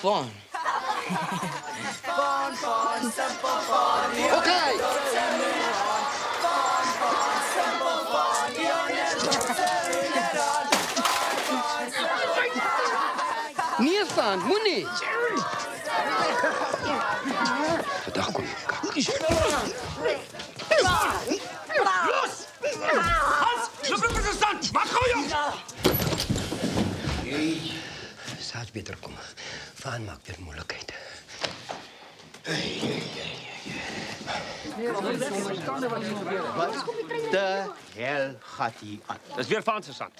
Van. Okay. Nee, Van, moenie. Vandag kom ik. Hans, loop op de stand. Wat gooi je? Hey, Saad beter kom. Van maakt weer moeilijkheid. Wat de hel gaat hier aan? Dat is weer Van zijn zand.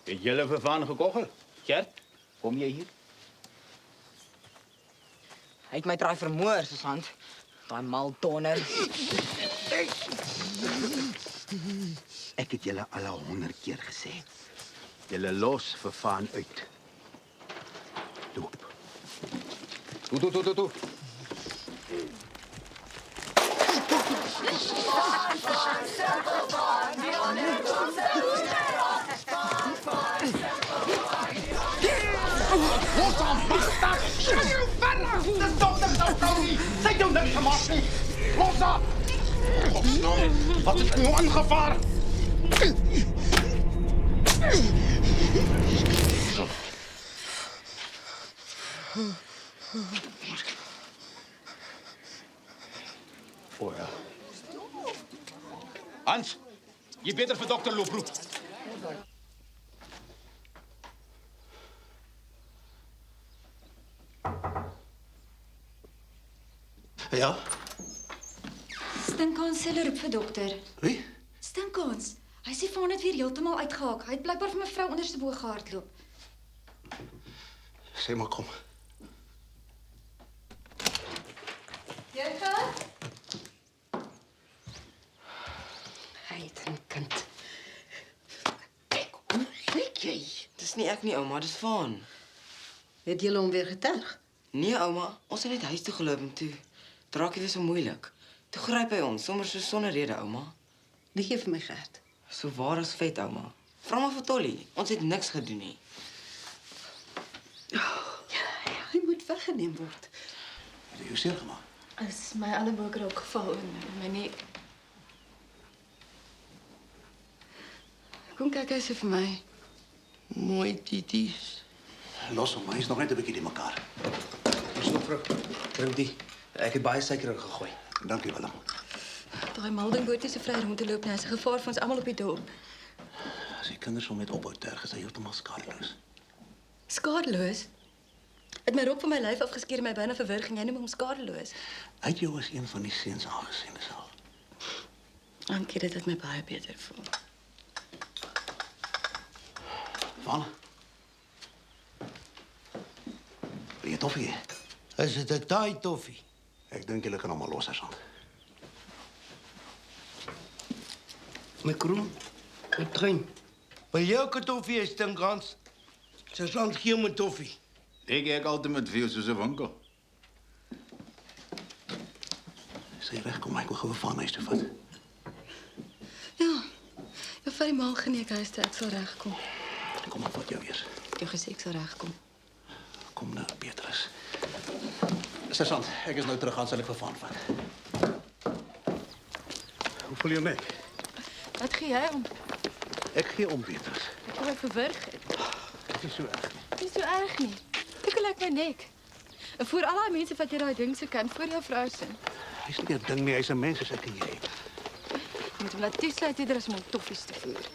Het jullie vervaan gekocht? Gert, kom jij hier? Hy het my draai vermoor, Susan. Daai maltonner. Ik heb jullie al 100 keer gezegd. Jullie los vervaan uit. Loop. Toe. Los aan, bastard! Schreeuw verder! De dokter zou nou niet! Zij doen niks gemaakt niet! Los aan! Godsnaam, wat is nu een gevaar? Oh ja. Hans, je beter voor dokter Loebroek. Ja? Stinkans sê roep vir dokter. Wie? Stinkans. Hy sê Van het weer heeltemal uitgehaak. Hy het blykbaar vir mevrou onderstebo gehardloop. Sê maar kom. Jurgen? Hy het 'n kind. Kyk, hoe lyk jy? Dis nie ek nie, ouma, dis Van. Het julle hom weer geterg? Nee, ouma, ons het net huis toe geloop en toe draak jy weer so moeilik. Toe gryp hy ons sommer so sonder rede, ouma. Lieg jy vir my, Gert? So waar as vet, ouma. Vra maar vir Tolly. Ons het niks gedoen nie. Hy moet weggeneem word. Het jy jou seer gemaak? Is my elleboog ook geval in my nek. Kom kyk eens vir my. Mooi tities. Los hom, hy is nog net 'n bietjie die mekaar. Ons nog vrou. Drink die. Ek het baie suiker in gegooi. Dankie, Willem. Daai meldingboot is so vry rond te loop, nou is 'n gevaar vir ons almal op die dorp. As die kinders hom met ophou terg, is hy heeltemal skadeloos. Skadeloos. Het my rok van my lyf afgeskeer en my byna verwrig en jy noem hom skadeloos. Hy het jou as een van die seuns aangesien, is al. Dankie, dit het my baie beter voel. Van? Wil jy toffie hê? Is dit 'n taai toffie? Ek dink julle kan hom al los, Sergeant. My kroon. My trein. Wil jy ook 'n toffie hê, Stinkans? Sergeant gee hom 'n toffie. Ik altijd met veel zo'n winkel. Sê reg, kom, ek wil gou van huis toe vat. Ja. Jou vir die maal geneek huis toe, ek sal regkom. Kom maar, vat jou eers. Jy gesê ek sal regkom. Kom nou, Petrus. Sergeant, ek is nou terug aan, sal ek vir Van vat. Hoe voel jou nek? Wat gee jy om? Ek gee om, Petrus. Ek wou verwrig. Dit is so erg nie. Dis so erg nie. Kyk hoe lyk my nek. En voor al die mense wat jy daai ding se kan voor jou vrou se. Hy's nie 'n ding nie, hy's 'n mens soos ek en jy. Jy moet hom laat toesluit eerder as om hom toffies te voer.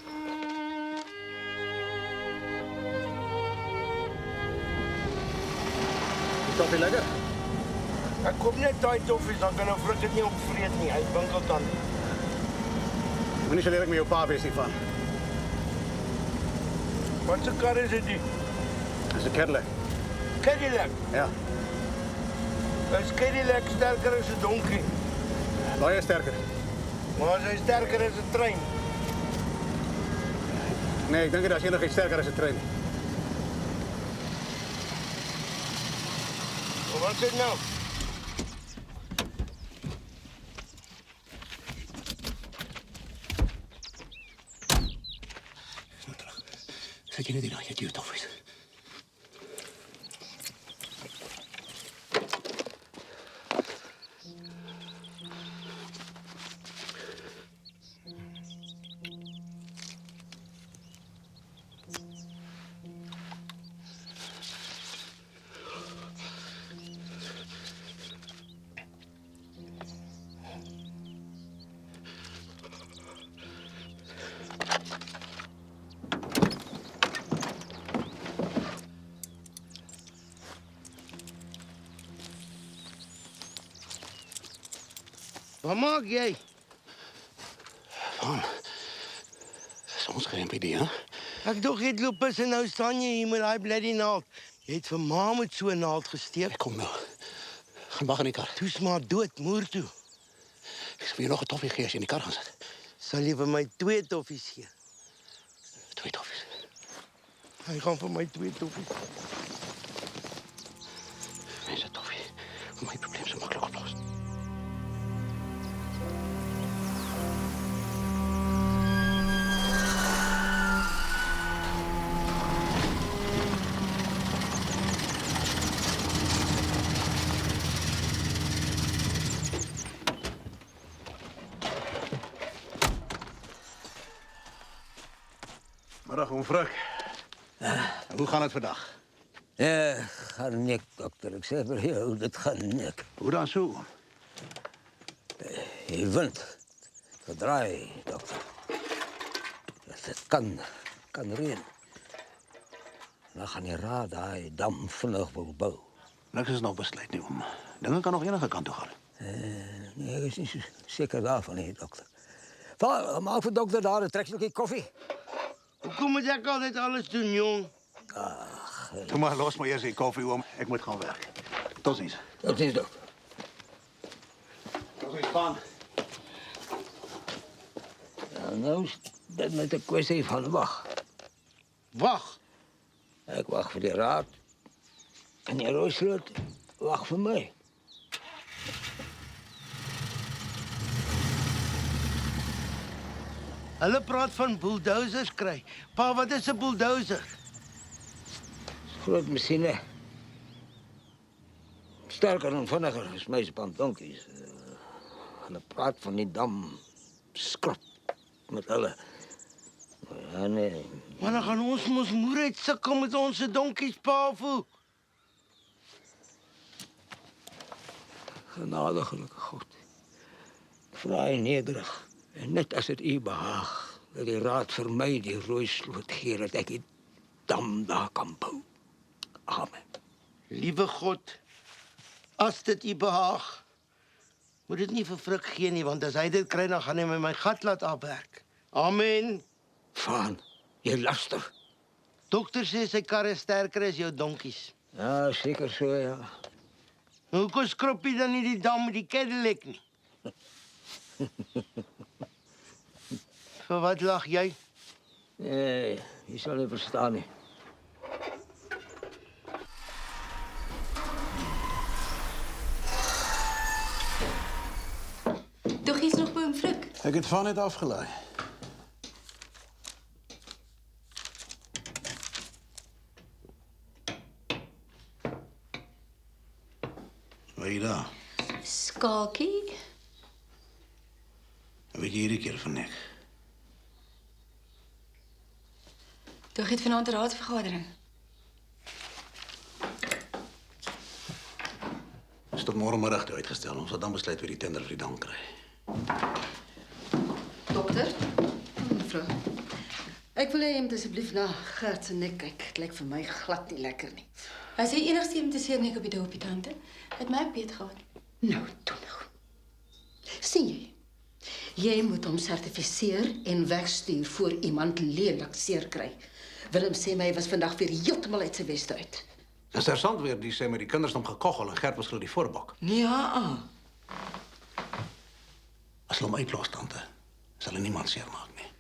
Is toffie lekker? Ek koop net daai toffies, dan kan 'n vrou dit nie opvreet nie. Hy winkel dan. Moenie so lelik met jou pa wees nie, Van. Wat 'n kar is dit? Dis 'n Cadillac. Cadillac. Ja, Is Cadillac sterker as 'n donkie? baie sterker. Maar hy is sterker as 'n trein. Nee, ek dink dit is enigiets sterker as 'n trein. Wat is dit nou? Sy Kyk jy net hier, jy het jou toffies. Wat maak jy? Van, dis ons gehempie die, hè? Ek dog jy het loop pis en nou staan jy hier met daai bloody naald. Jy het vir ma met so 'n naald gesteek. Kom nou. Gaan wag in die kar. Toe's maar dood, moer toe. Ek sal vir jou nog 'n toffie gee as jy in die kar gaan sit. Sal jy vir my 2 toffies gee? 2 toffies. Hy gaan vir my 2 toffies. Mense toffie. My probleem so maklik oplos. Middag, oom Frik. Hoe gaan het vandag? Ja, gaan nik, dokter. Ik zeg vir jou, dit gaan nik. Hoe dan zo? Die wind gedraai, dokter. Het kan reën. Dan gaan die raad daai dam vinnig wil bou. Niks is nog besluit nie, oom. Dinge kan nog enige kant toe gaan. Nee, ek is nie so seker daarvan nie, dokter. Maak vir dokter daar 'n trekseltjie koffie. Hoekom moet ek altyd alles doen, jong? Doe maar los maar eers die koffie, oom. Ek moet gaan werk. Tot ziens. Tot ziens, dokter. Tot ziens, Van. Ja, nou is dit net 'n kwessie van wag. Wag. Ek wag vir die raad. En die Roosloot wag vir my. Hulle praat van bulldozers kry. Pa, wat is 'n bulldozer? Groot masjiene. Sterker en vinniger as meisbandonkies. Hulle praat van die dam skrap met hulle. Ja, nee. Maar dan gaan ons mos moeheid sukkel met ons donkies, pa, of hoe? Genadiglijke God. Vraai nederig. En net as dit u behaag, dat die raad vir my die Roosloot gee dat ek die dam daar kan bou. Amen. Liewe God, as dit u behaag, moet dit nie vir Frik gee nie, want as hy dit kry, dan gaan hy my gat laat afwerk. Amen. Van, jy luister. Dokter sê sy kar is sterker as jou donkies. Ja, seker so, ja. Hoekom skrob jy dan nie die dam met die Cadillac nie? Vir wat lag jy? Nee, jy sal nie verstaan nie. Toch iets nog bij een Frik? Ek het Van net afgelaai. Wat is daar? Skalkie? Weet jy hierdie keer van nik? Toch het vanaand 'n raadsvergadering. Is tot môremiddag toe uitgestel. Ons sal dan besluit wie die tender vir die dam kry. Dokter? Mevrou. Ek wil hê jy moet asseblief na Gert se nek kyk. Dit lyk vir my glad nie lekker nie. Hy sê enigste iemand te seer nek op die dopie tante. Het my ook beet gehad. Nou, toe nou. Sien jy? Jy moet hom sertifiseer en wegstuur voor iemand lelik seer kry. Willem sê my hy was vandag weer heeltemal uit sy weste uit. En sergeant weer, die sê met die kinders hom gekoggel en Gert was glo die voorbak. Ja. As hulle hom uitlos, tante, sal hulle niemand seermaak nie.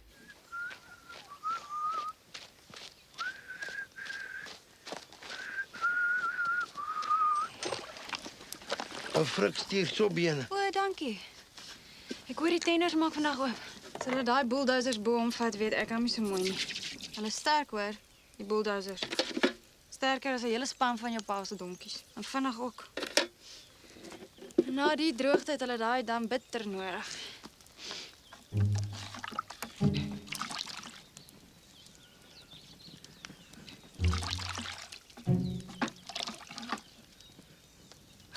Ou Frik stuur so bene. O, dankie. Ek hoor die tenders maak vandag oop. As hulle daai bulldozers bo omvat, weet ek hom nie so mooi nie. Hulle is sterk hoor. Die Die bulldozers. Sterker as 'n hele span van jou pa se donkies. En vinnig ook. Na die droogte het hulle daai dam bitter nodig.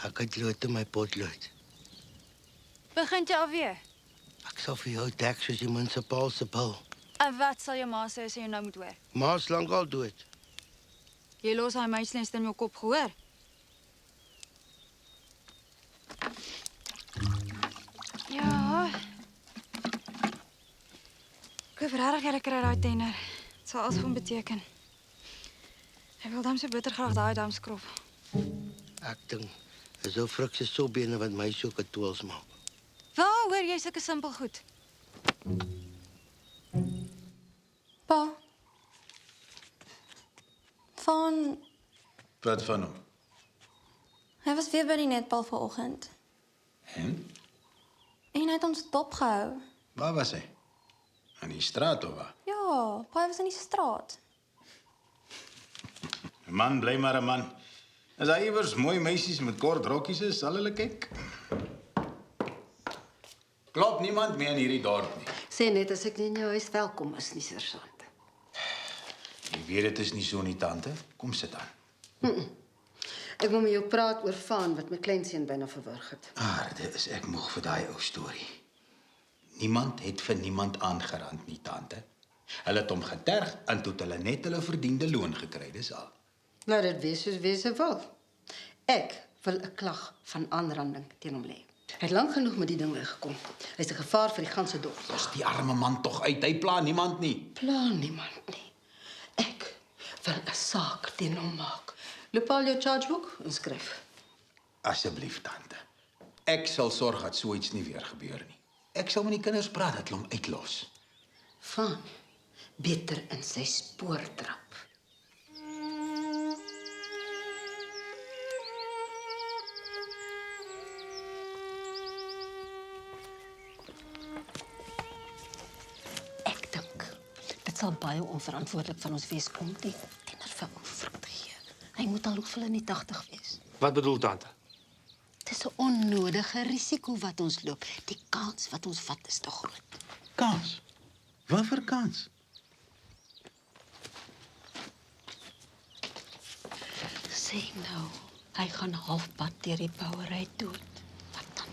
Ek het lood in my potlood. Begin jy alweer? Ek sal vir jou dek soos die munisipaal se bil. En wat sal jou ma sê as jy nou moet hoor? Ma's lankal dood. Jy los daai meisienes in jou kop gehoor? Ja. Ek hoop regtig jy kry daai tenner. Dit sal alles vir hom beteken. Ek wil dan so bitter graag daai dam skrof. Ek dink, is ou Frik se sobbene wat my so katools maak. Waar hoor jy sulke simpel goed? Pa. Van... Wat van hom? Hy was weer by die netbal vanoggend. En? En hy het ons dopgehou. Waar was hy? Aan die straat of waar? Ja, pa hy was in die straat. 'n Man bly maar 'n man. As daar iewers mooi meisies met kort rokkies is, sal hulle kyk. Klop niemand meer in hierdie dorp nie. Sê net as ek nie in jou huis welkom is nie, sergeant. Ek weet dit is nie so nie, tante. Kom sit aan. Ek wil met jou praat oor Vaan wat my kleinseun byna verwrig het. Aarde, is ek moeg vir daai ou storie. Niemand het vir niemand aangerand nie, tante. Hulle het hom geterg en toe het hulle net hulle verdiende loon gekry, dis al. Laat dit wees soos wees wil. Ek wil 'n klag van aanranding teen hom lê. Hy het lank genoeg met die ding weggekom. Hy's 'n gevaar vir die ganse dorp. Los die arme man tog uit. Hy pla niemand nie. Pla niemand nie. Ek wil 'n saak teen hom maak. Loop al jou chargeboek en skryf. Asseblief, tante. Ek sal sorg dat so iets nie weer gebeur nie. Ek sal met die kinders praat dat hulle hom uitlos. Vaan beter in sy spoor trap. Ek dink dit sal baie onverantwoordelik van ons wees om die tiener vir ou Frik te gee. Hy moet al hoeveel in die 80 wees. Wat bedoel tante? Het is 'n onnodige risiko wat ons loop. Die kans wat ons vat is te groot. Kans? Wat vir kans? Sê nou, hy gaan halfpad deur die bouery dood. Wat dan?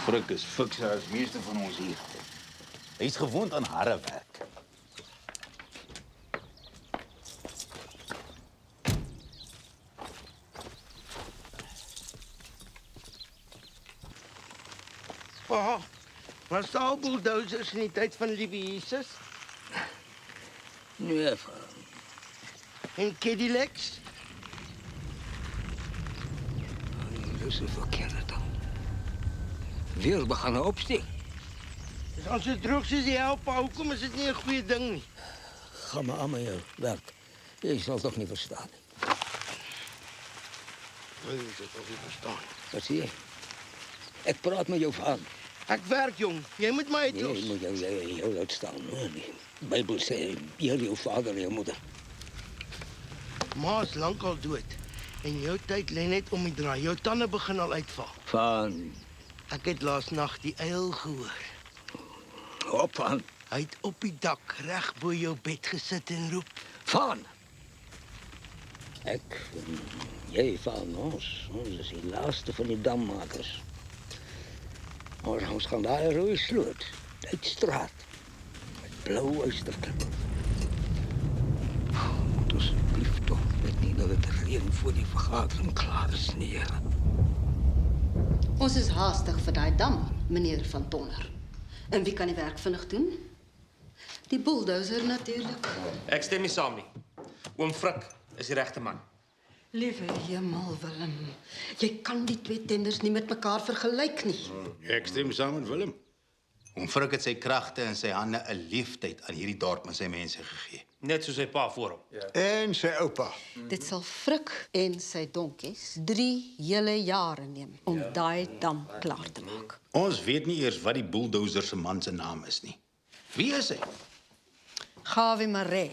Frik is fikser as meeste van ons hier. Hy's gewoond aan harde werk. Pa, was daar al bulldozers in die tyd van Liewe Jesus? Nee, Van. En Cadillacs? Dis 'n verkeerde ding. Weer begin opsteek. Dis al so droog soos die hel, pa. Hoekom is dit nie 'n goeie ding nie? Ga maar aan met jou werk. Jy sal toch nie verstaan nie. Wil jy dit ook nie verstaan? Wat sê jy? Ek praat met jou Van. Ek werk, jong. Jy moet my Nee, uitlos. jy moet jou laat staan. Hoor. Die Bybel sê, eer jou vader en jou moeder. Ma's lankal dood. En jou tyd lê net om die draai. Jou tande begin al uitval. Van, Ek het laas nag die uil gehoor. op Van. Hy het op die dak reg bo jou bed gesit en roep. Van. Ek, jy Van, ons is die laaste van die dammakers. Ons gaan daar rooi sloot, uitstraat, met blou uisterklip. Moet asseblief toch net nie dat het reën voor die vergadering klaar is nie, Here. Ons is haastig vir daai dam, meneer Van Tonder. En wie kan die werk vinnig doen? Die bulldozer natuurlik. Ek stem nie saam nie. Oom Frik is die regte man. Liewe hemel, Willem. Jy kan die twee tenders nie met mekaar vergelyk nie. Ek stem saam met Willem. Oom Frik het sy kragte en sy hande 'n leeftyd aan hierdie dorp en sy mense gegee. Net soos sy pa voor hom. Ja. En sy oupa. Dit sal Frik en sy donkies 3 hele jare neem om daai dam klaar te maak. Ons weet nie eers wat die bulldozer se man se naam is nie. Wie is hy? Gawie Maree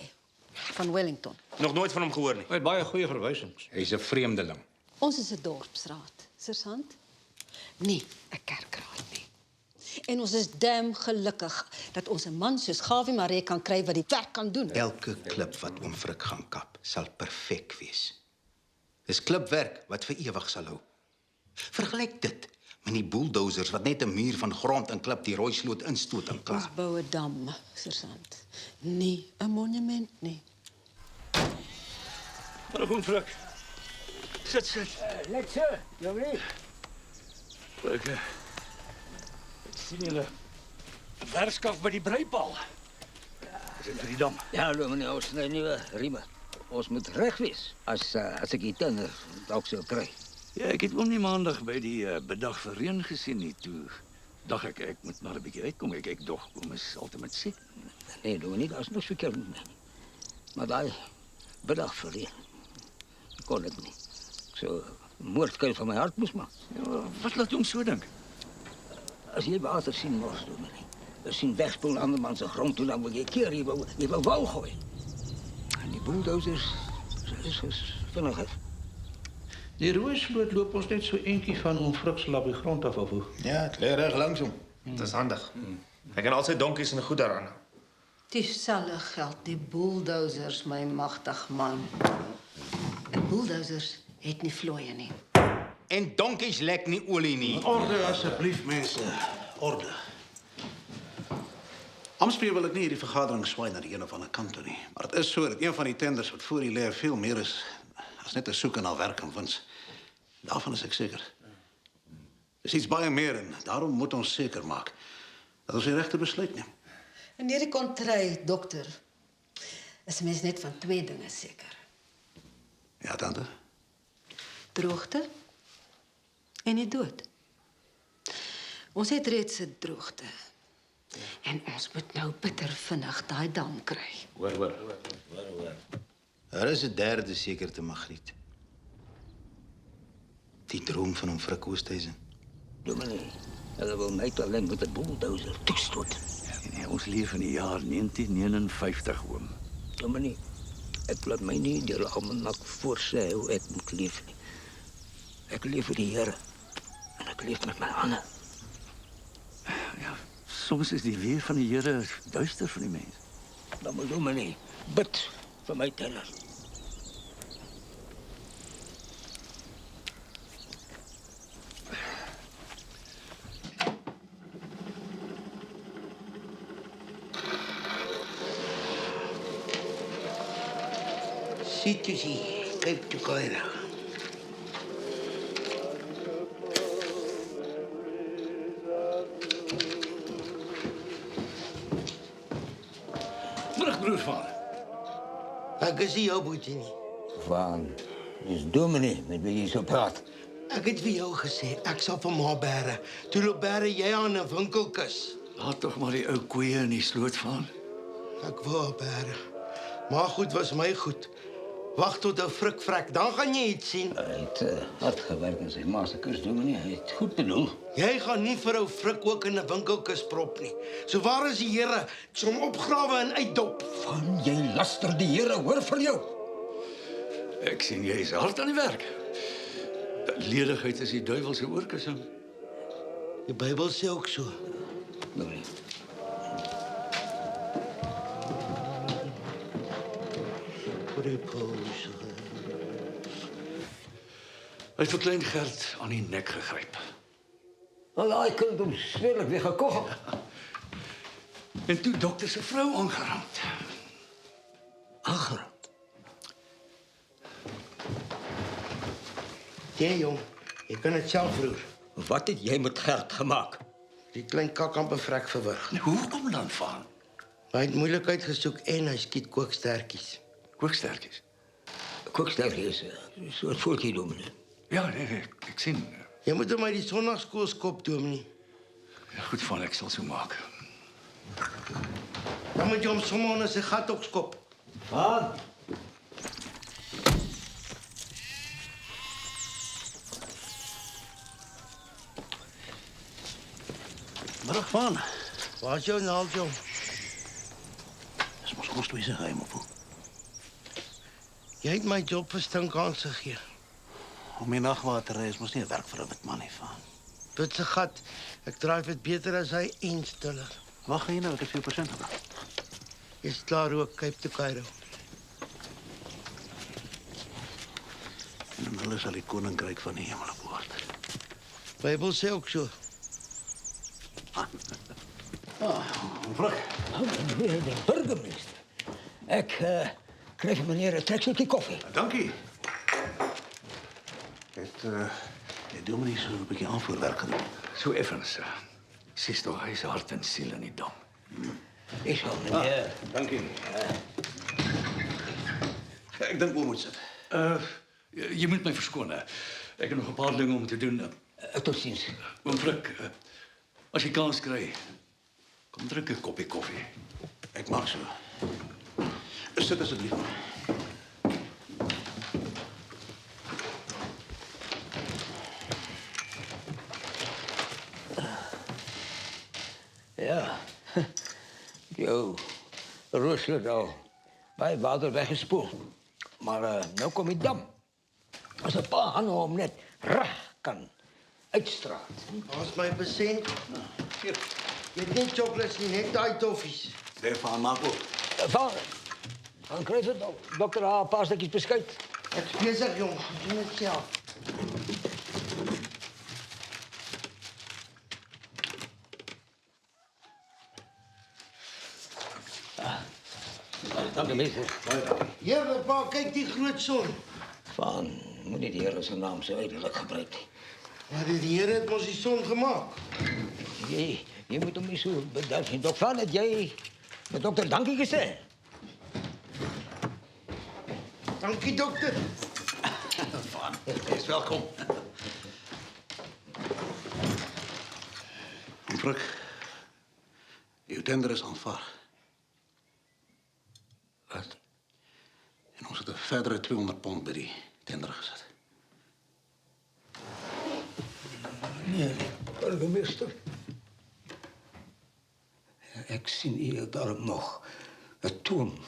van Wellington. Nog nooit van hom gehoor nie. Hy het baie goeie verwysings. Hy's 'n vreemdeling. Ons is 'n dorpsraad, sergeant. Nie 'n kerkraad nie. En ons is damn gelukkig dat ons 'n man soos Gawie Maree kan kry wat die werk kan doen. Elke klip wat oom Frik gaan kap, sal perfek wees. Dis klipwerk wat vir ewig sal hou. Vergelyk dit met die bulldozers wat net 'n muur van grond en klip die Rooisloot instoot en Ons klaar. bou 'n dam, sergeant. Nie 'n monument nie. Maar goed, Frik. Sit. Net so, Johnny. Ek sien julle werkskaf by die breipaal. Is dit vir die dam? Ja, meneer, ons sny nuwe rieme. Ons moet reg wees as ek die tender dalk sou kry. Ja, ek het oom nie maandag by die bedag vir reën gesien nie. Toe dacht ek moet maar 'n bietjie uitkom. Ek dog oom is altyd siek. Nee, nie, daar is niks verkeerd met my nie. Maar daai bedag vir reën kon ek nie. Ek sou 'n moordkuil van my hart moes maak. Ja, wat laat hom so dink? As jy water sien mors doen, meneer. As sien wegspoel ander man se grond toe, dan wil jy keer jy wou gooi. En die bulldozers is vinnig. Die Rooisloot loop ons net so eentjie van oom Frik se lap die grond af hoe. Ja, dit lê reg langs hom. Dis handig. Hy kan al sy donkies en goed daaraan hou. Dieselfde geld die bulldozers, my magtig man. En bulldozers het nie vlooie nie. En donkies lek nie olie nie. Orde asseblief, mense. Orde. Amspeer wil ek nie hierdie vergadering swaai na die een of ander kant toe nie. Maar dit is so dat een van die tenders wat voor die lê veel meer is as net 'n soeke na werk en wins. Daarvan is ek seker. Dis iets baie meer en daarom moet ons seker maak dat ons die regte besluit neem. En hierdie kontry, dokter, is 'n mens net van twee dinge seker. Ja, tante. Droogte en die dood. Ons het reeds 'n droogte. En ons moet nou bitter vinnig daai dam kry. Hoor. Daar is 'n derde seker te Magriet. Die droom van hom Frik Oosthuizen. Dominee, hulle wil my alleen met 'n bulldozer toestoot. Nee, ons leef in die jaar 1959, oom. Dominee, ek laat my nie deur 'n almanak voorsê hoe ek moet leef nie. Ek leef vir die Here en ek leef met my hande. Ja, soms is die weer van die Here duister vir die mens. Dan moet dominee bid vir my tenner. Situsie, kyk toe Kaira. Middag, broer van. Ek is nie jou boetie nie. Van, dis dominee met wie jy so praat. Ek het vir jou gesê, ek sal vir ma bære. Toe loop bære jy aan 'n winkelkus. Laat tog maar die ou koeie in die sloot van. Ek wou bære. Maar goed was my goed. Wag tot 'n Frik vrek, dan gaan jy iets sien. Hy het hard gewerk in sy ma se kus, dominee. Hy het goed bedoel. Jy gaan nie vir ou Frik ook in 'n winkelkus prop nie. So waar is die Here? Ek sal hom opgrawe en uitdop. Van jy laster die Here, hoor vir jou. Ek sien jy is hard aan die werk. Ledigheid is die duiwel se oorkussing. Die Bybel sê ook so. Dominee. Hy het vir klein Gert aan die nek gegryp. Wel, daai kind hom sweerlik weer gekog. En toe dokter se vrou aangerand. Aangerand? Nee, jong. Jy kan dit self roer. Wat het jy met Gert gemaak? Die klein kakkampe vrek verwrig. Hoekom dan van? Hy het moeilikheid gesoek en hy skiet kookstertjies. Kookstertjies? Kookstertjies is 'n soort voeltjie, dominee. Ja, nee, ek sien. Jy moet hom uit die sonnaarskool skop, dominee. Ja, goed van, ek sal so maak. Dan moet jy hom sommer onder sy gat ook skop. Van? Middag van. Waar is jou naald, jong? Ons twee se geheim op. Jy het my job vir stinkans gegee. Om die nagwater is mos nie 'n werk vir 'n wit man nie van. Wit se gat. Ek dryf dit beter as hy en stiller. Waar gaan jy nou? Ek het 4% gedaan. Is klaar ook Cape to Cairo. En hulle sal die koninkryk van die hemel word. Bybel sê ook so. Vrug. Meneer de burgemeester. Ik krijg van meneer een trekseltje koffie. Dankie. Het doe me niet zo een beetje aanvoerwerk gedaan. Zo effens. Zie toch, hij is hart en ziel en niet dom. Is wel, meneer. Dankie. Ik denk we moeten zitten. Je moet mij verschonen. Ik heb nog een paar dingen om te doen. Tot ziens. Oom Frik, als je kans krijgt, kom drink een kopje koffie. Ik mag zo. Zit alsjeblieft. Ja. Jo, Rusland al. Bij water weggespoeld. Maar nu kom je dam. Als een paar handen om net rag kan uitstraat. Als my besend. Jy het nie chocolates nie, net daai toffies. Stefan, maak op. Dan krijg je dokter een paar stukjes beskuit. Ek is besig, jong. Ek doen dit self. Dank u, meester. Heerlijk, pa, kyk die groot son. Van, moet niet de Heer zijn naam zo uiterlijk gebruiken. Maar die Here het mos die son gemaakt. Je moet hem niet zo bedanken. Dok van het jij met dokter Dankie gezegd. Dankie, dokter. Van, wees welkom. Vrug, uw tender is aanvaard. Wat? En ons het een verdere 200 pond bij die tender gezet. Nee, burgemeester. Ik zie hier daarom nog het toon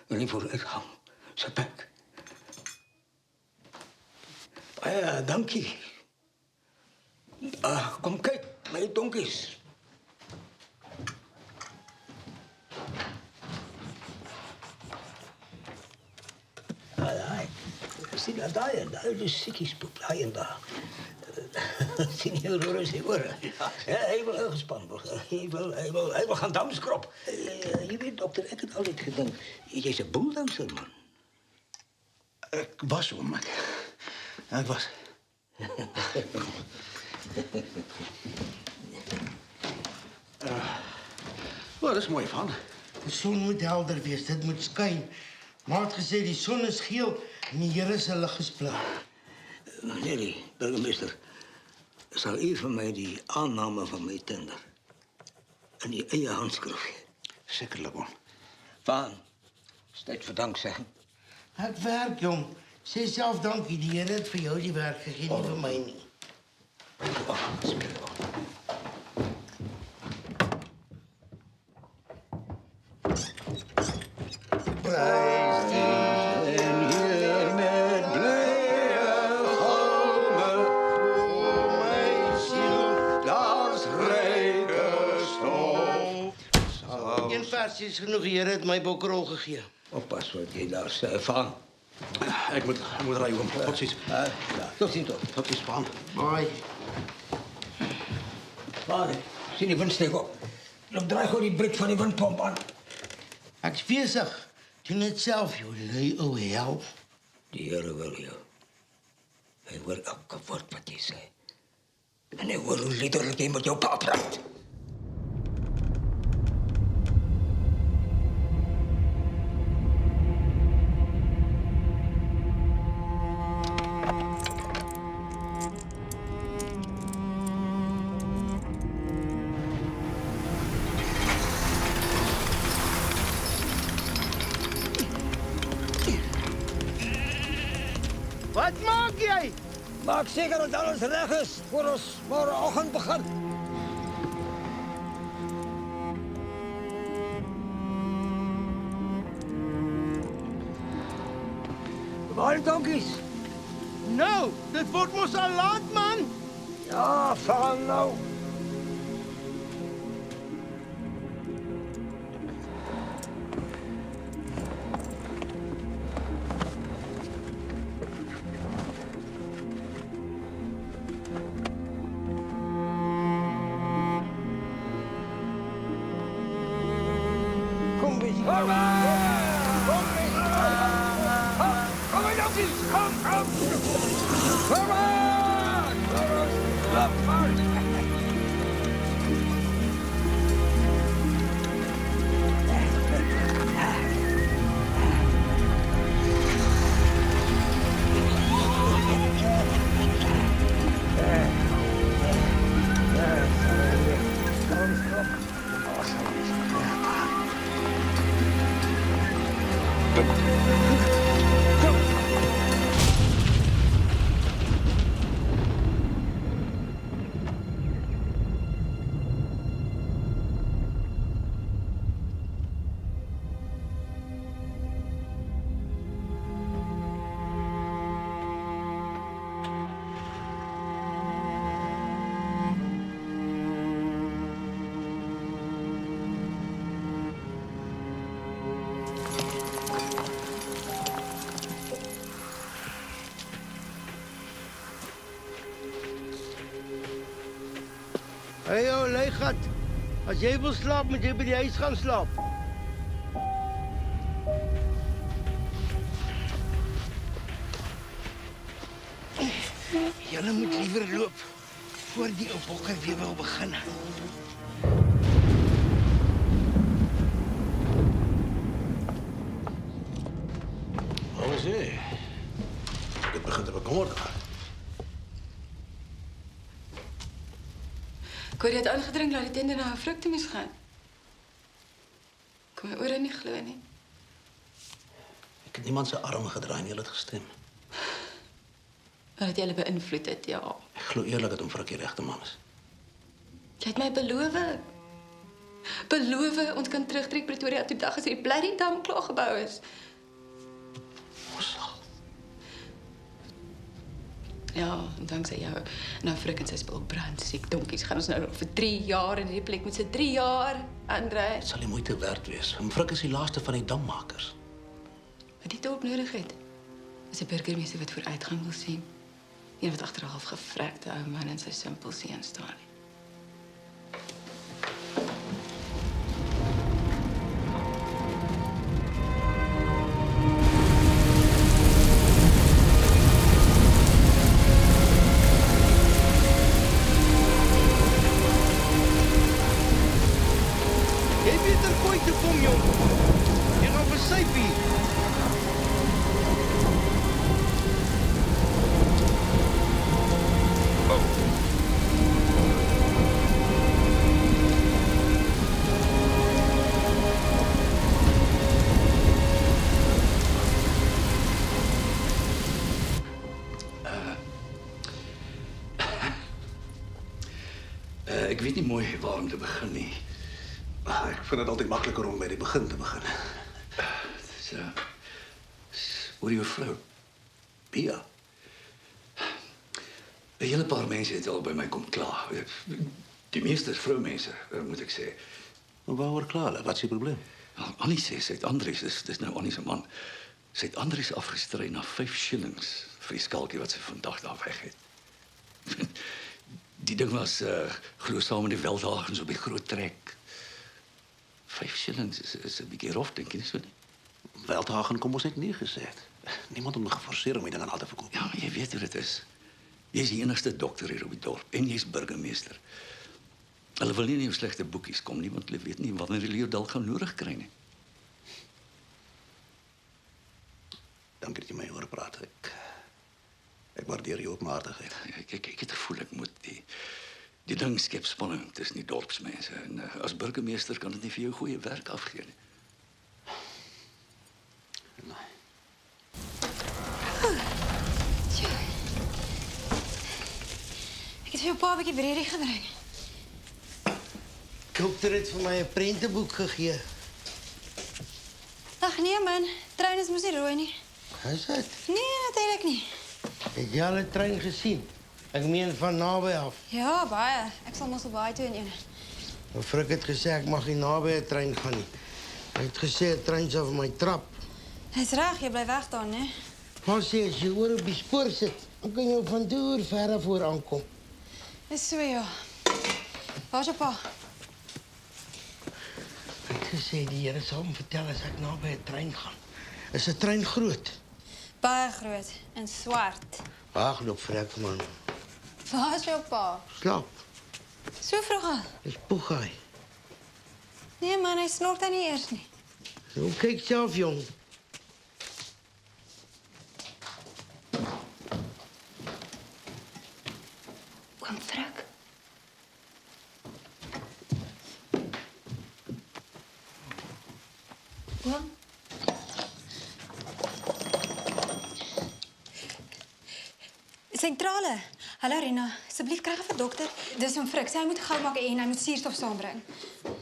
en die vooruitgang. Zijn bek. Ja, dank je. Kom kijk, mijn donkies. Zie dat daar, de ziekjespoep, daar en daar. Senior rustig hoor. Hij wil heel gespannen worden. Hij wil gaan damskrop. Je weet, dokter, ik heb altijd gedacht. Je is een bulldozer, man. Ik was om, maar... Ja, ik was. Wat is mooi van. De son moet helder wees, dit moet skyn. Maar het gesê die son is geel en die Here se lig is blauw. Meneer, burgemeester, zal u van mij die aanname van mijn tender en die eie handschriftje. Zekerlijk, man. Van, steeds voor dank zeggen. Ek werk, jong. Sê self dankie, die Here het vir jou die werk gegee, nie vir my nie. Prys die Heer met blye galme, o my siel, daar's ryke stof. Een vers is genoeg, die Here het my bokkerrol gegee. Oppas wat jy daar sê, Van. Ik moet rijden, oom. Tot ziens. Ja, tot ziens, toch. Tot ziens, Van. Bye. Vader, sien die windsteek op. Loop draai gewoon die brik van die windpomp aan. Ek is besig. Doen dit self, jou lui ou hel. Die Here wil jou. Hy hoor elke woord wat jy sê. En hy hoor hoe liederlik jy met jou pa praat. Wat maak jy? Maak zeker dat alles reg is voor ons morgenoggend begin. Waar donkies? Nou, dit word mos al laat, man. Ja, val nou. Kom eens. Kom eens. Kom maar, jonkies. Kom. Kom maar. Kom maar. Hey, jou leigat. As jy wil slaap, moet jy by die huis gaan slaap. Julle moet liewer loop voor die ou bokker weer wil begin. Wat was jy? Ek het begin te bekommerd raak. Ek hoor jy het aangedring dat die tender na 'n vrugte moes gaan. Kom my ore nie glo nie. Ek het niemand se arm gedraai en jy het gestem. Maar dat jy hulle beïnvloed het, ja. Ek glo eerlik dat hom vir 'n regte man is. Jy het my beloof. Beloof ons kan terugtrek Pretoria toe dag as die bly dam klaar gebou is. Ja, dankzij jou. Nou, Frik en sy spul brandsiek donkies. Gaan ons nou nog vir 3 jaar in die plek met sy 3 jaar, André. Dit sal die moeite werd wees. En Frik is die laaste van die dammakers. Wat die dorp nodig het, is 'n burgemeester wat vooruitgang wil sien. Een wat agter 'n half gevrekte ou man in sy simpel seun staan. Jy weet er kooi te kom, jong. Jy gaan versyp hier. Ek weet nie mooi waar om te begin nie. Ek vind dit altyd makliker om by die begin te begin. Dis oor jou vrou, Pia. 'n hele paar mense het al by my kom kla. Die meeste is vroumense, moet ek sê. Maar waaroor kla hulle? Wat is die probleem? Wel, Annie sê sy het Andries, dis nou Annie se man. Sy het Andries afgestry na 5 shillings vir die skalkie wat sy vandag daar weg het. Die ding was glo saam met die veldwagens op die groot trek. 5 shillings is 'n bietjie rof, dink jy nie so nie? Veldhagen kom ons net nie gesê het. Niemand om me geforseer om die ding aan al te verkoop. Ja, maar jy weet hoe dit is. Jy's die enigste dokter hier op die dorp en jy's burgemeester. Hulle wil nie in jou slegte boekies kom nie, want hulle weet nie wanneer hulle jou dalk gaan nodig kry nie. Dankie dat jy my hoor praat. Ek waardeer jou openhartigheid. Ek het gevoel ek moet die ding skep spanning tussen die dorpsmense. En as burgemeester kan dit nie vir jou goeie werk afgee nie. Ek het vir jou 'n paar bietjie breedie gedrink. Dokter het vir my 'n prenteboek gegee. Ag nee man, trein is mos nie rooi nie. Is dit? Nee, natuurlijk nie. Het jy al 'n trein gesien? Ek meen van naby af. Ja, baie. Ek sal mos op baie toe in een. Mevrou het gesê ek mag nie naby 'n trein gaan nie. Hy het gesê 'n trein sal vir my trap. Hy's reg, jy bly weg daar, né? Maar sê as jy oor op die spoor sit, dan kan jy van deur verder voor aankom. Dis so, ja. Waar's jou pa? Hy het gesê die Here sal hom vertel as ek naby 'n trein gaan. Is 'n trein groot? Baie groot en swart. Wag, loop vrek man. Waar's jou pa? Slaap. So vroeg al? Dis Poegai. Nee man, hy snort dan nie eers nie. Nou kyk self jong. Oom Frik. Oom? Sentrale. Hallo Rina, asseblief kry vir dokter. Dis oom Frik. Sy moet gou maak en hy moet suurstof saambring.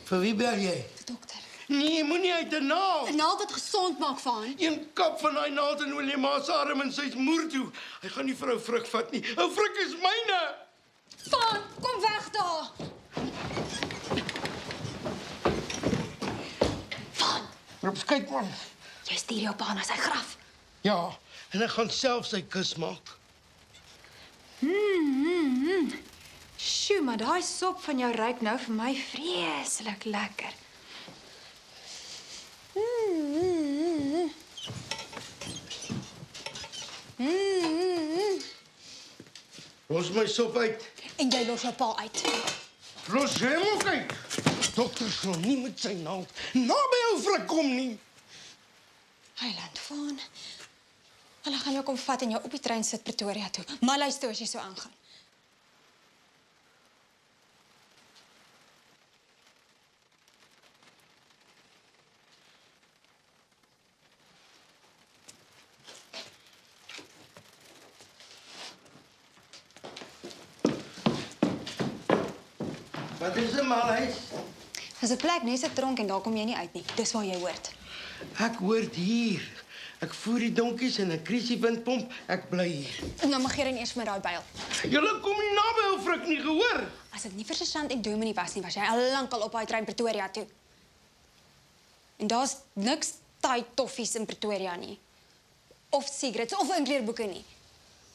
Vir wie bel jy? Dokter. Nee, moenie uit 'n naald. 'n Naald wat gesond maak van. Een kap van daai naald en olie ma se arm en sy's moer toe. Hy gaan nie vir ou Frik vat nie. Ou Frik is myne. Van, kom weg daar. Van. Roep kyk man. Jy stuur jou pa na sy graf. Ja, en hy gaan self sy kus maak. Sjoe, maar daai sop van jou ruik nou vir my vreeslik lekker. Los my sop uit. En jy los jou pa uit. Los hom ook uit. Dokter sal nie met sy naald naby ou Frik kom nie. Heiland van. Hulle gaan jou kom vat en jou op die trein sit Pretoria toe. Maar luister as jy so aangaan. Wat is 'n malhuis? Dis 'n plek, nes 'n tronk en daar kom jy nie uit nie. Dis waar jy hoort. Ek hoort hier. Ek voer die donkies in 'n krisiewindpomp. Ek bly hier. En dan mag jy eers met daai byl. Julle kom nie naby ou Frik nie, gehoor? As dit nie vir Sergeant en Dominee was nie, was jy al lankal op daai trein Pretoria toe. En daar's niks taai toffies in Pretoria nie. Of sigarette of inkleerboeke nie.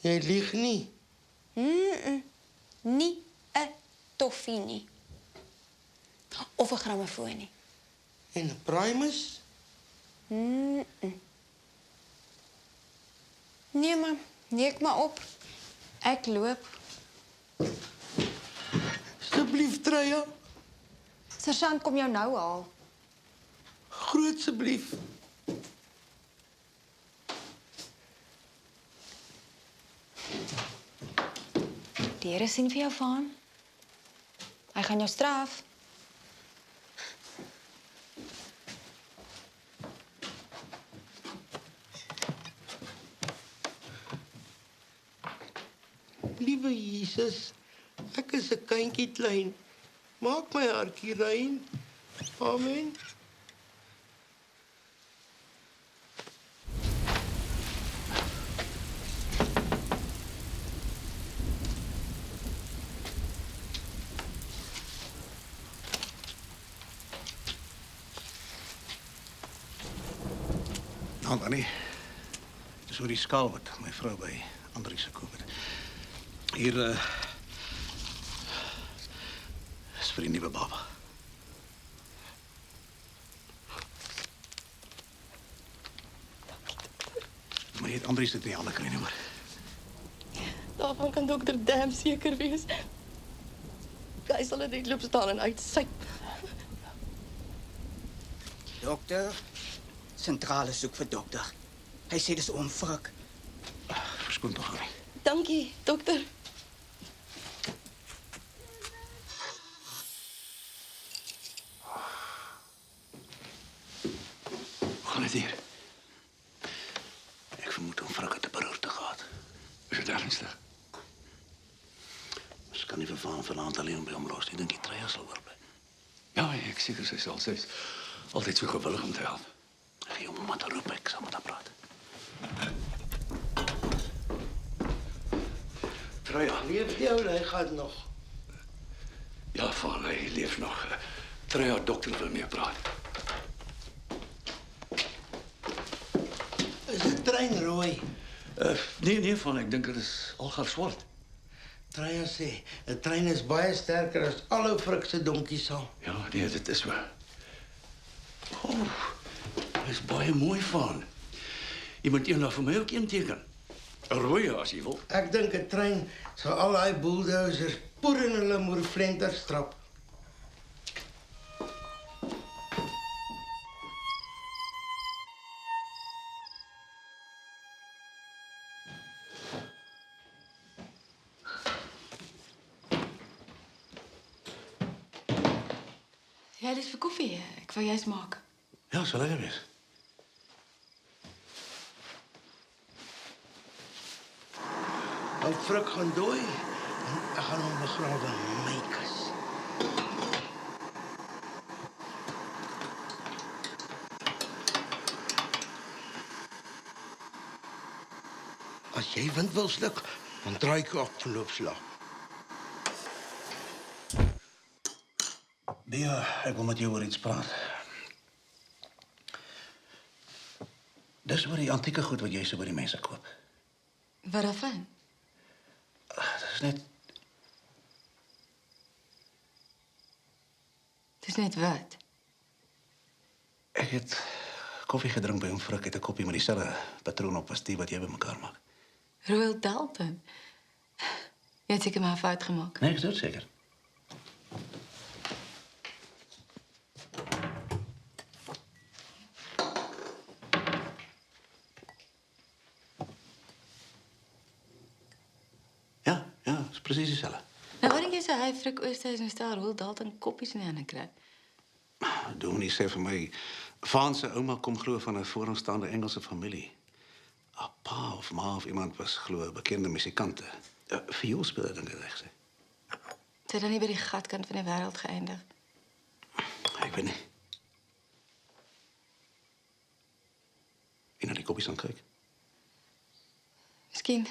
Jy lieg nie. Nie 'n toffie nie. Of 'n grammofoon nie. En 'n Primus? Nee, maar neek maar op. Ek loop. Asseblief, Treya. Sergeant kom jou nou haal. Groot asseblief. Die Here sien vir jou van. Hy gaan jou straf. Liewe Jesus, ek is 'n kindjie klein. Maak my hartjie rein. Amen. Nou, Annie. Dis oor die skaal wat my vrou by Andri se koop het. Hier is vir die nuwe baba. Maar jy het Andri se dit nie alle kry nie, hoor. Daarvan kan dokter Dam seker wees. Hy sal net loop staan en uitsyp. Dokter, sentrale soek vir dokter. Hy sê dis oom Frik. Verskoon tog, Annie. Dankie, dokter. Hoe gaan dit hier? Ek vermoed oom Frik het 'n beroerte gehad. Is dit ernstig? Ons kan nie vervaan vanaand alleen by hom los nie. Dink die Treya sal oorbly. Ja, ek seker sy is altyd so gewillig om te help. Gee hom maar te roep, ek sal met haar praat. Treya. Leef jou, hy gaan nog. Ja, van, hy leef nog. Treya, dokter wil mee praat. Is die trein rooi? Nee, van, ek dink dit is algaar swart. Treya sê, 'n trein is baie sterker as al ou frikse donkies saam. Ja, nee, dit is so. Dit is baie mooi van. Jy moet eendag vir my ook een teken. 'n Rooie as jy wil. Ek dink 'n trein sal al daai bulldozers poer in hulle moervlenter strap. Ja, dis vir koffie. Ek wou juist maak. Ja, sal lekker wees. Ou frik gaan dooi en ek gaan hom begrawe in my kus. As jy wind wil sluk, dan draai ek op verloopslag. Bea, ek wil met jou oor iets praat. Dis oor die antieke goed wat jy so by die mense koop. Wat daarvan? Dis net Dis net wat? ek het koffie gedrink by 'n frik, het 'n koppie met dieselfde patroon op as die wat jy bymekaar maak. Royal Dalton. Jy het seker maar 'n fout gemaak. Nee, ek is doodseker. Ja, is presies dieselfde. Nou, wat dink jy hy frik Oosthuizen stel Royal Dalton koppies in die hande kry? Dominee sê vir my, Vaan se ouma kom glo van 'n vooraanstaande Engelse familie. 'n Pa of ma of iemand was glo 'n bekende musikante. Vioolspeler dink ek gesê. Het hy dan nie by die gatkant van die wêreld geëindig? Ek weet nie. En na die koppies aan kyk. Miskien.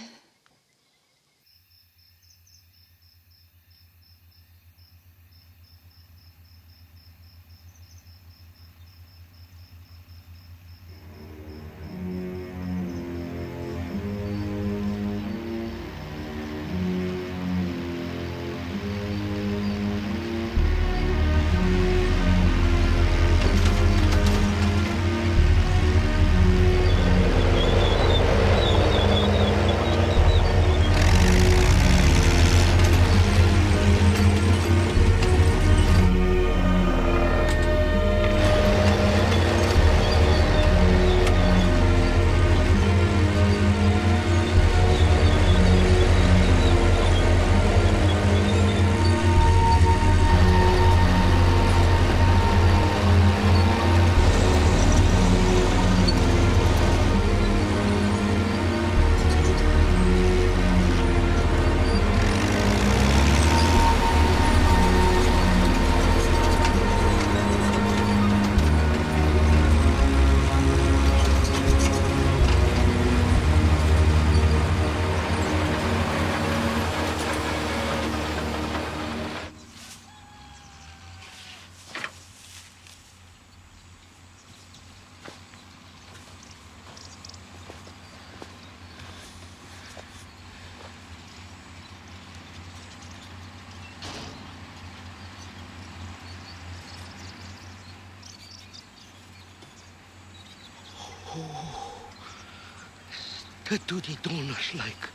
Dit doet die donders lyk.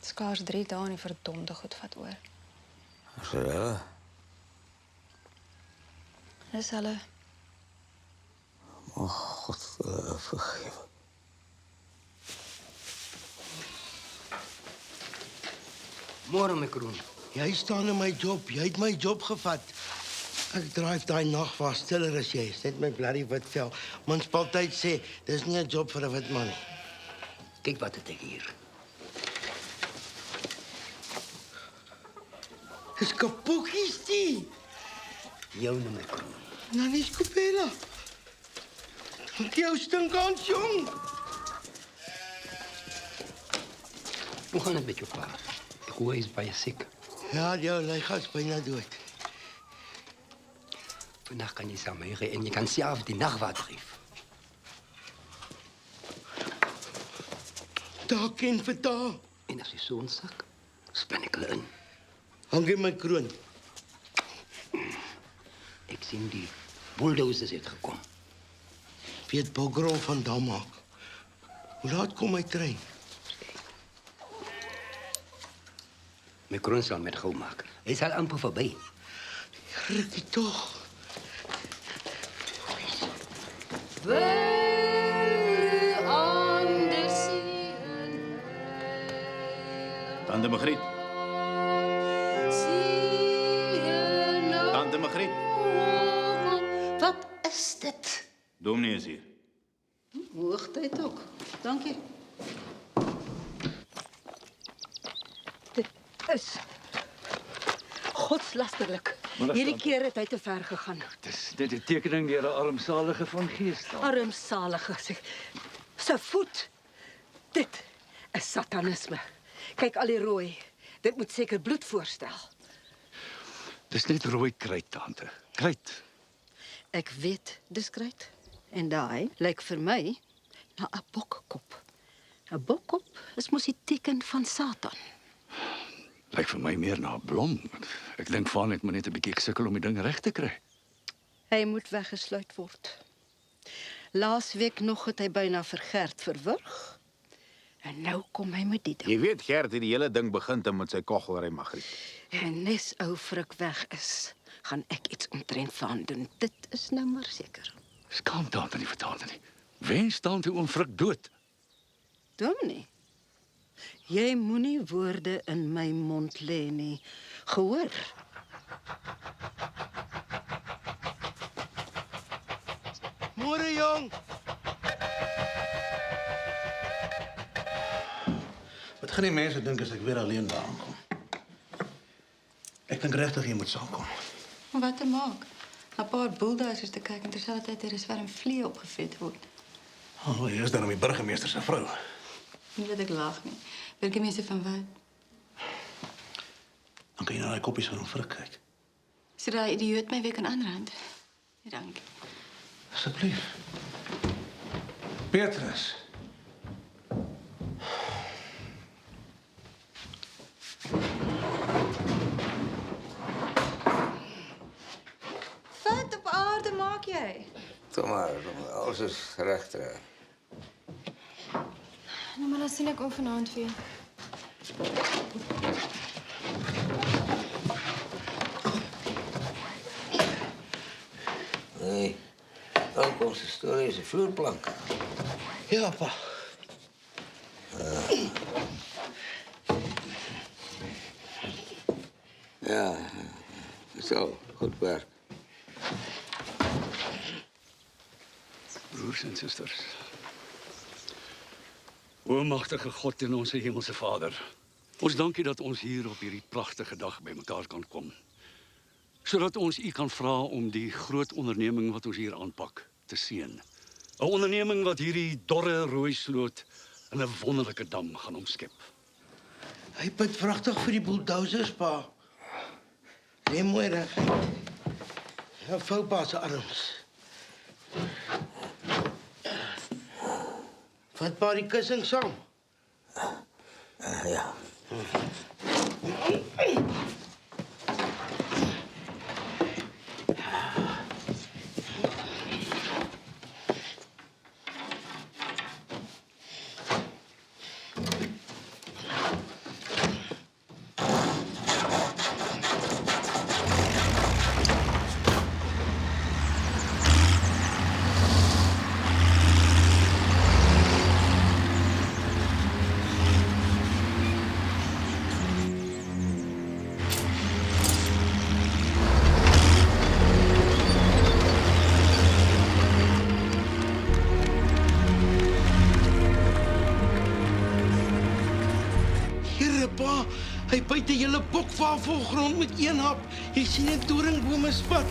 Skaars 3 dae en die verdomde goed vat oor. Is dit hulle? Dis hulle. Mag God hulle vergewe. Môre my kroon. Jy staan in my job. Jy het my job gevat. Ek dryf daai nag was stiller as jy. Net my bloody wit vel. Munisipaliteit sê dis nie 'n job vir 'n wit man nie. Kyk wat het ek hier. Dis kapokkies die. Jou noem my kroon. Nou nie skopela. Met jou stinkans, jong. Hoe gaan het met jou pa? Ek hoor hy is baie siek. Ja, jou lygaat is bijna dood. Vannacht kan jy saam met my en jy kan self die nachtwacht geef. Daar ken vir daar. En as jy so'n sak, span ek hulle in. Hang in my kroon. Ek sien die bulldozers het gekom. Weet Bogron van Dam maak. Hoe laat kom my trein? My kroon sal met gou maak. Hy sal amper verby. Rikkie toch. Tante Margriet. Tante Margriet. Wat is dit? Dominee is hier. Hoogtyd ook. Dankie. Dit is godslasterlik. Hierdie keer het hy te ver gegaan. Dis dit 'n tekening deur 'n armsalige van gees. Armsalige se voet. Dit is satanisme. Kyk al die rooi. Dit moet seker bloed voorstel. Dis net rooi kruit, tante. Kruit. Ek weet dis kruit. En daai lyk vir my na 'n bokkop. 'n Bokkop is mos die teken van Satan. Lyk vir my meer na 'n blom. Ek dink van net maar net 'n bietjie sukkel om die ding reg te kry. Hy moet weggesluit word. Laasweek nog het hy byna vir Gert verwrig. En nou kom hy met die ding. Jy weet Gert het die hele ding begin te met sy koggelry Margriet. En nes ou Frik weg is, gaan ek iets omtrent van doen. Dit is nou maar seker. Skaam tante nie vir tante nie. Wens tante oom Frik dood. Dominee, jy moenie woorde in my mond lê nie. Gehoor? Môre, jong. Wat gaan die mense dink as ek weer alleen daar aankom? Ek dink regtig jy moet saamkom. Maar wat te maak? 'n paar bulldozers te kyk en terselfdertyd er is warm vlee opgevet word. Oh, jy is dan die burgemeester se vrou. Nie dat ek lag nie. Burgemeester van wat? Dan kan jy na daai koppies van hom Frik kyk. So daai idioot my weer kan aanrand. Nee, dankie. Asseblief. Petrus. Wat op aarde maak jy? Kom maar, alles is reg. Nou, maar dan sien ek oom vanaand weer. Nee, dan komt de story is een vloerplank. Ja, pa. Ja, zo, goed werk. Broers en susters. O magtige God en onze hemelse Vader. Ons dankie dat ons hier op hierdie pragtige dag bymekaar kan kom. Sodat ons u kan vra om die groot onderneming wat ons hier aanpak te seën. 'n Onderneming wat hierdie dorre rooi sloot in 'n wonderlike dam gaan omskep. Hy bid vragtig vir die bulldozers, pa. Lê mooi reg. Ja, vou pa se arms. Vat pa die kussing saam. Ja. Pa, hy byt 'n hele bokvaal vol grond met een hap. Jy sien net doringbome spat.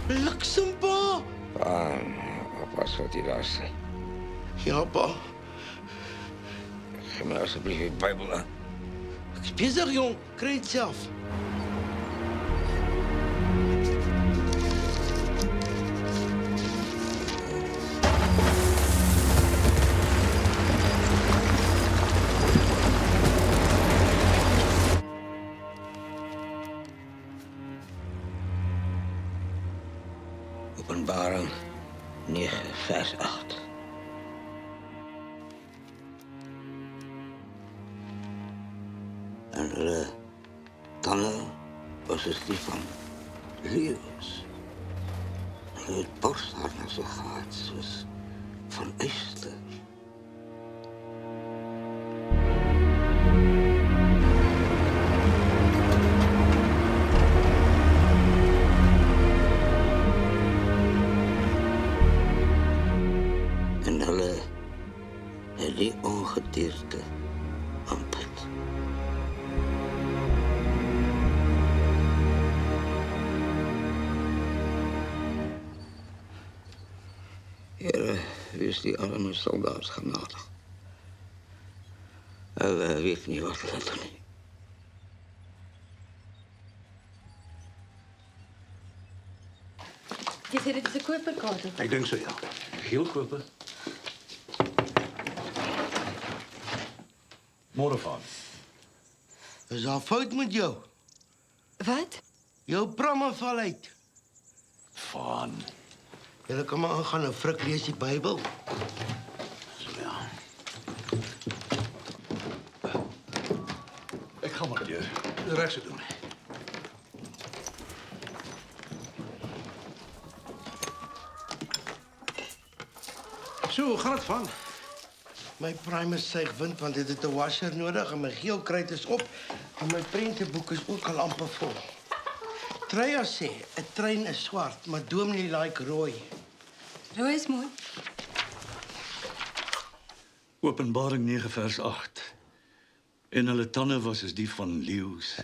Bliksem, pa. Pa, op Pas wat jy daar sê. Ja, pa. Gee my asseblief die Bybel aan. Ek is besig, jong. Kry dit self. Openbaring 9 vers 8. En hulle tande was as die van leeu's. Hulle het borsharnasse gehad soos van yster. En hulle het die ongedierte aanbid. Here, wees die arme soldaat genadig. Hulle weet nie wat hulle doen nie. Jy sê dit is 'n koperkaart. Ek dink so, ja. Heel koper. Môre van. Is daar fout met jou? Wat? Jou pramme val uit. Van. Julle kan maar aangaan en Frik lees die Bybel. So, ja. Ek gaan maar deur. Reg so doen. So, hoe gaan dit van? My primer suig wind want dit het 'n washer nodig en my geelkruit is op en my prenteboek is ook al amper vol. Treya sê 'n trein is swart, maar Dominee like rooi. Rooi is mooi. Openbaring 9 vers 8. En hulle tande was as die van leeu's.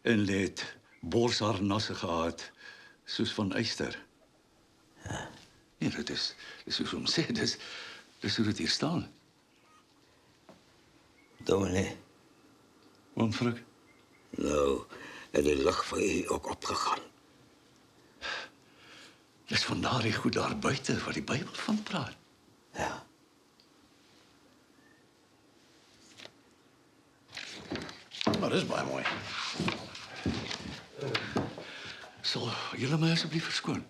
En hulle het borsharnasse gehad soos van yster. Nee, dit is soos om sê, dis hoe dit hier staan. Dominee. Waarom, Frik? Nou, het die lig vir u ook opgegaan. Dis van daardie goed daar buite wat die Bybel van praat. Ja. Maar dis baie mooi. Sal julle my asseblief verskoon?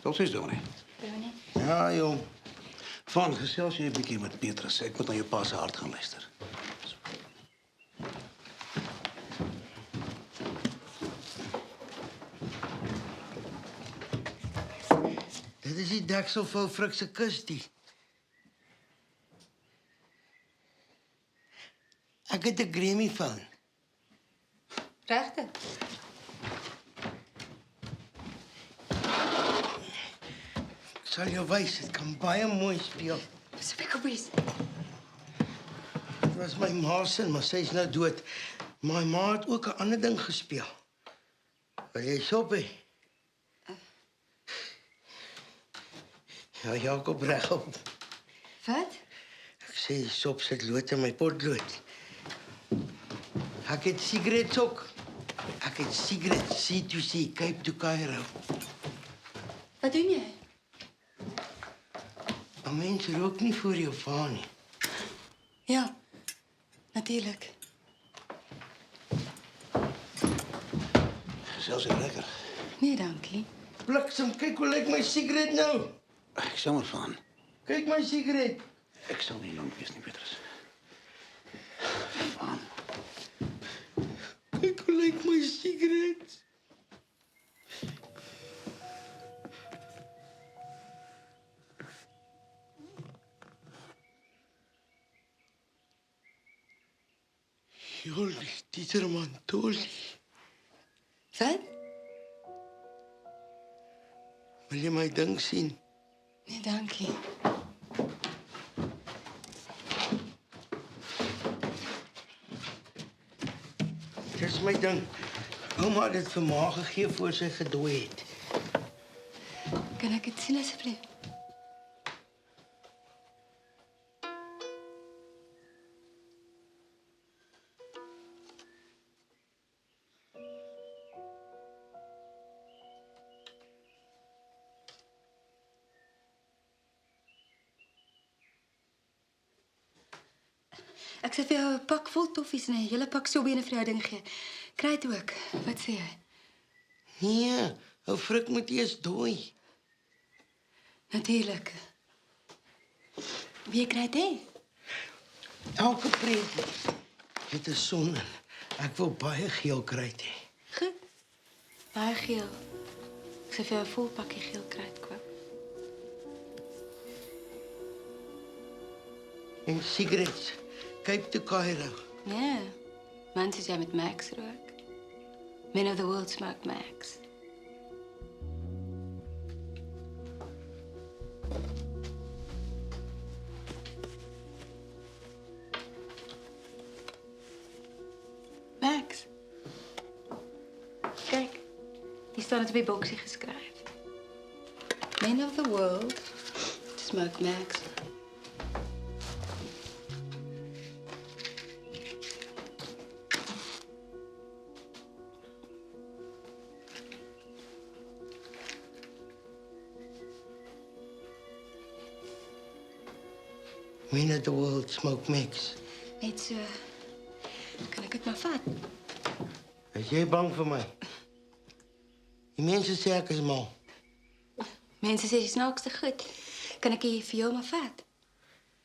Tot siens, Dominee. Ja, jong. Van, gesels jy 'n bietjie met Petrus. Ek moet na jou pa se hart gaan luister. Dit is die deksel vir Frik se kustie. Ek het 'n Grammy-foon. Regtig? Ek sal jou wys, dit kan baie mooi speel. Dis 'n pikkelbees. Dit was my ma se, maar sy is nou dood. My ma het ook 'n ander ding gespeel. Wil jy sop hê? Ja, Jakob regop. Wat? Ek sê die sop sit lood in my potlood. Ek het sigarette ook. Ek het sigarette C2C, Cape to Cairo. Wat doen jy? 'n Mens rook nie voor jou pa nie. Ja, natuurlijk. Gesels jy lekker? Nee, dankie. Bliksem, kyk hoe lyk my sigaret nou. Ek sê maar van. Kyk my sigaret. Ek sal nie lank wees nie, Petrus. Kyk hoe lyk my sigaret. Jolly, Dieterman, Dolly. Wat? Wil jy my ding sien? Nee, dankie. Dis my ding. Ouma het dit vir ma gegee voor sy gedooi het. Kan ek dit sien asseblief? Ek sê vir jou 'n pak vol toffies en 'n hele pak sorbene vir jou ding gee. Kry dit ook. Wat sê jy? Nee, ou Frik moet eers dooi. Natuurlik. Wie kry dit? Elke prentjie het 'n son in. Ek wil baie geel kruit hê. Goed. Baie geel. Ek sê vir jou 'n vol pakkie geel kruit koop. En sigarette. Cape to Cairo. Ja. Man soos jy met Max rook. Men of the world smoke Max. Max. Kijk, hier staan het op je boxje geschreven. Men of the world smoke Max. Men of the world smoke mix. Net so. Kan ek dit maar vat? Is jy bang vir my? Die mense sê ek is mal. Mense sê jy's snaakste goed. Kan ek hier vir jou maar vat?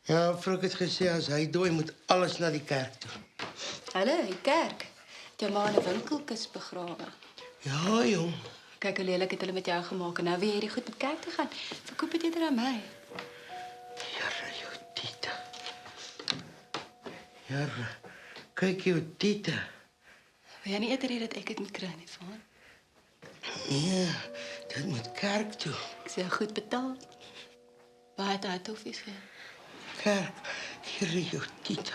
Ja, Frik het gesê as hy dooi moet alles na die kerk toe. Hallo, die kerk. Jou ma in 'n winkelkis begrawe. Ja, jong. Kyk hoe lelik het hulle met jou gemaak en nou wil jy hierdie goed met kerk toe gaan. Verkoop dit eerder aan my. Here, kyk jou tiete. Wil jy nie eerder hê dat ek dit moet kry nie, Vaan? Nee, dit moet kerk toe. Ek sê goed betaal. Waar het hy toffies gee? Kerk, here jou tiete.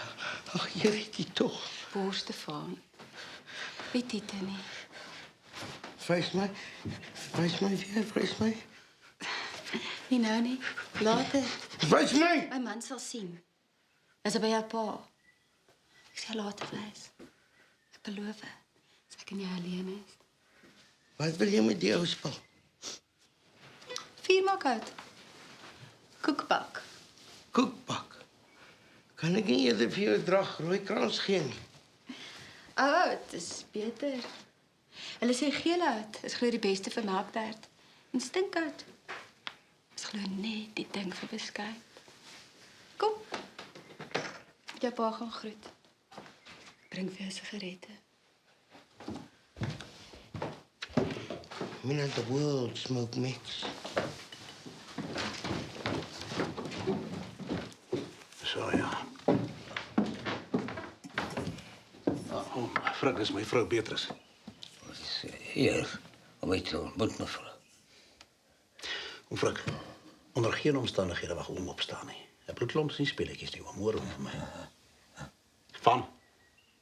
Ag, here dit tog. Borste Vaan. Weet dit nie. Wys my weer, wys my. Nie nou nie. Later. Wys my! My man sal sien. Is hy by jou pa? Ek sal later wys. Ek beloof. As ek en jy alleen is. Wat wil jy met die ou spul? 4 maak uit. Koekbak. Koekbak. Kan ek nie eerder vir jou 'n drag rooikrans gee nie? Dit is beter. Hulle sê geel hout is glo die beste vir melktert. En stinkhout is glo net die ding vir beskuit. Kom. Jou pa gaan groet. Bring vir jou sigarette. Men of the world smoke mix. So ja. Frik is my vrou Beatrice. Hier, om my te ontmoet, mevrou. Frik, onder geen omstandighede mag oom opstaan nie. 'n Bloedklomp is nie speletjies nie, oom, hoor hom vir my. Van,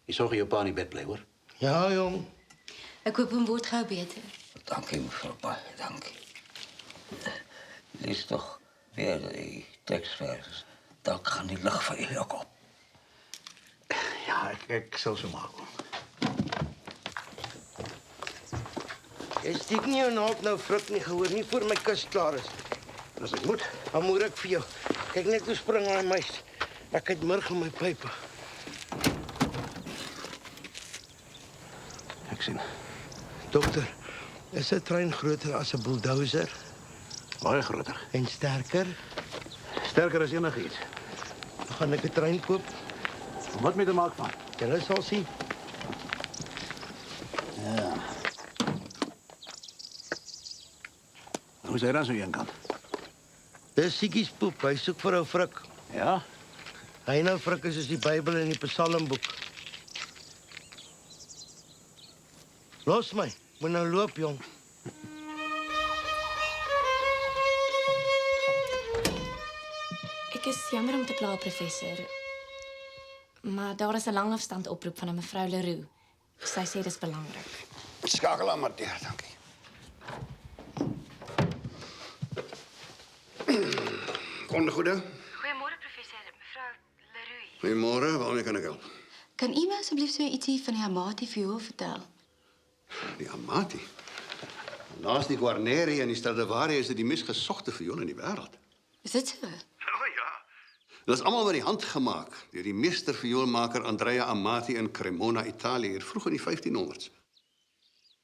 jy sorg jou pa in die bed bly, hoor? Ja, jong. Ek hoop hom word gou beter. Dankie, mevrou, baie dankie. Lees toch weer die tekstvers. Dan gaan die lig van u ook op. Ja, ek sal so maak, oom. Jy steek nie jou naald nou Frik nie, gehoor nie voor my kus klaar is. As ek moet. Dan moet ek vir jou. Kyk net hoe spring hy meis. Ek het murg in my pype. Ek sien. Dokter, is 'n trein groter as 'n bulldozer? Baie groter. En sterker? Sterker as enigiets. Dan gaan ek 'n trein koop. Wat met te maak van? Julle sal sien. Ja. Hoe is hy dan so eenkant? Dis Siekies poep, hy soek vir ou Frik. Ja? Hy nou Frik is soos die Bybel en die Psalmboek. Los my, moet nou loop, jong. Ek is jammer om te pla, professor. Maar daar is 'n langafstand oproep van 'n mevrou Leroux. Sy sê dis belangrik. Skakel aan maar deur, dankie. Ondergoede. Goeiemôre professor, mevrou Leroux. Goeiemôre, waarmee kan ek help? Kan u my asseblief so ietsie van die Amati viool vertel? Die Amati. Naast die Guarneri en die Stradivari is dit die mees gesogte viool in die wêreld. Is dit so? Oh ja. Dit is allemaal met die hand gemaak deur die meestervioolmaker Andrea Amati in Cremona, Italië, hier vroeg in die 1500s.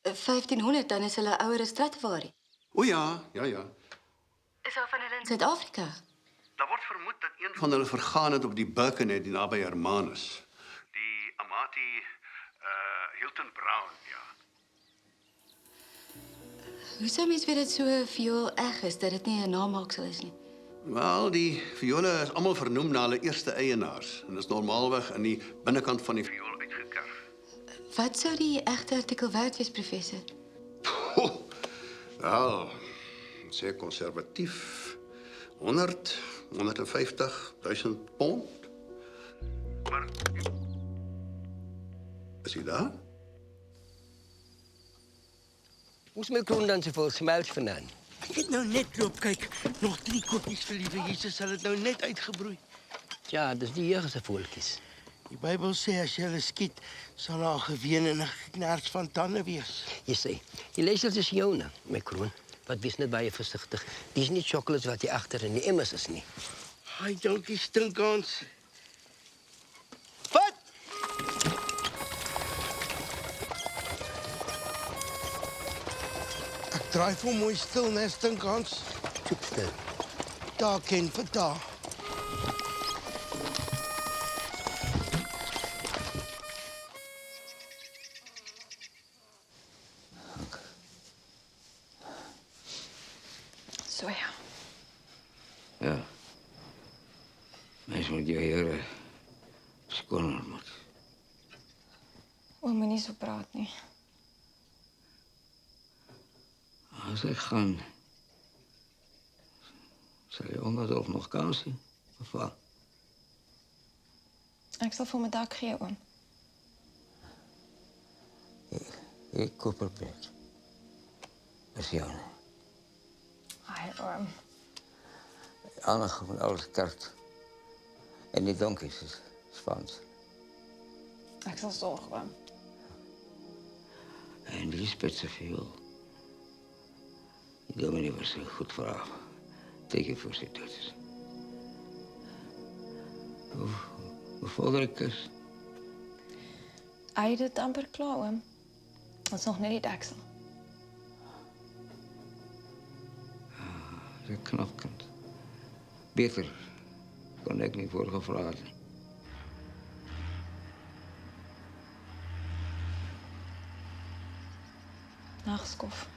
1500, dan is hulle ouer as Stradivari. O ja. Is al van hulle in Suid-Afrika? Daar wordt vermoed dat een van hulle vergaan het op die Birkenhead die naby Hermanus. Die Amati Hilton Brown, ja. Hoe sou mens weet dat so 'n viool eg is, dat dit nie 'n namaaksel is nie? Wel, die viole is allemaal vernoemd naar hulle eerste eienaars. En is normaalweg in die binnenkant van die viool uitgekerf. Wat sou die egte artikel werd wees, professor? Wel, sê conservatief. 100, 150.000 pond. Maar is hy daar? Ons my kroon dan so veel smelt vandaan. Ek het nou net loop kyk. Nog 3 koekies vir liewe Jesus, sal dit nou net uitgebroei. Ja, dis die jeugse voeltjies. Die Bybel sê as jy hulle skiet, sal daar geween en 'n knars van tande wees. Jy sê, die leesels is joune, my kroon. Wat wees net baie versigtig. Dis nie chocolates wat jy agter in die emmers is nie. Ai, dankie stinkans. Wat? Ek draai vir mooi stil, né, stinkans. Soek stil. Daar ken vir daar. So ja. Ja. Mens moet jou Here skoon moet. Oom, moenie so praat nie. As ek gaan, sal jy onderhalf nog kans sien, of wat? Ek sal vir my dak gee, oom. Die koperplek. Is joune. Ai, oom. Anna gewoon alles kerk. En die donkies is Spaans. Ek sal sorg, oom. En Lisbeth se veel. Die dominee was zo goed voor haar. Teken voor zijn dood. Hoe vorder ik kus? Hy het dit amper klaar, oom. Ons is nog net die deksel. Is een knap kind. Beter kon ik niet voor gevraagd. Nagskof.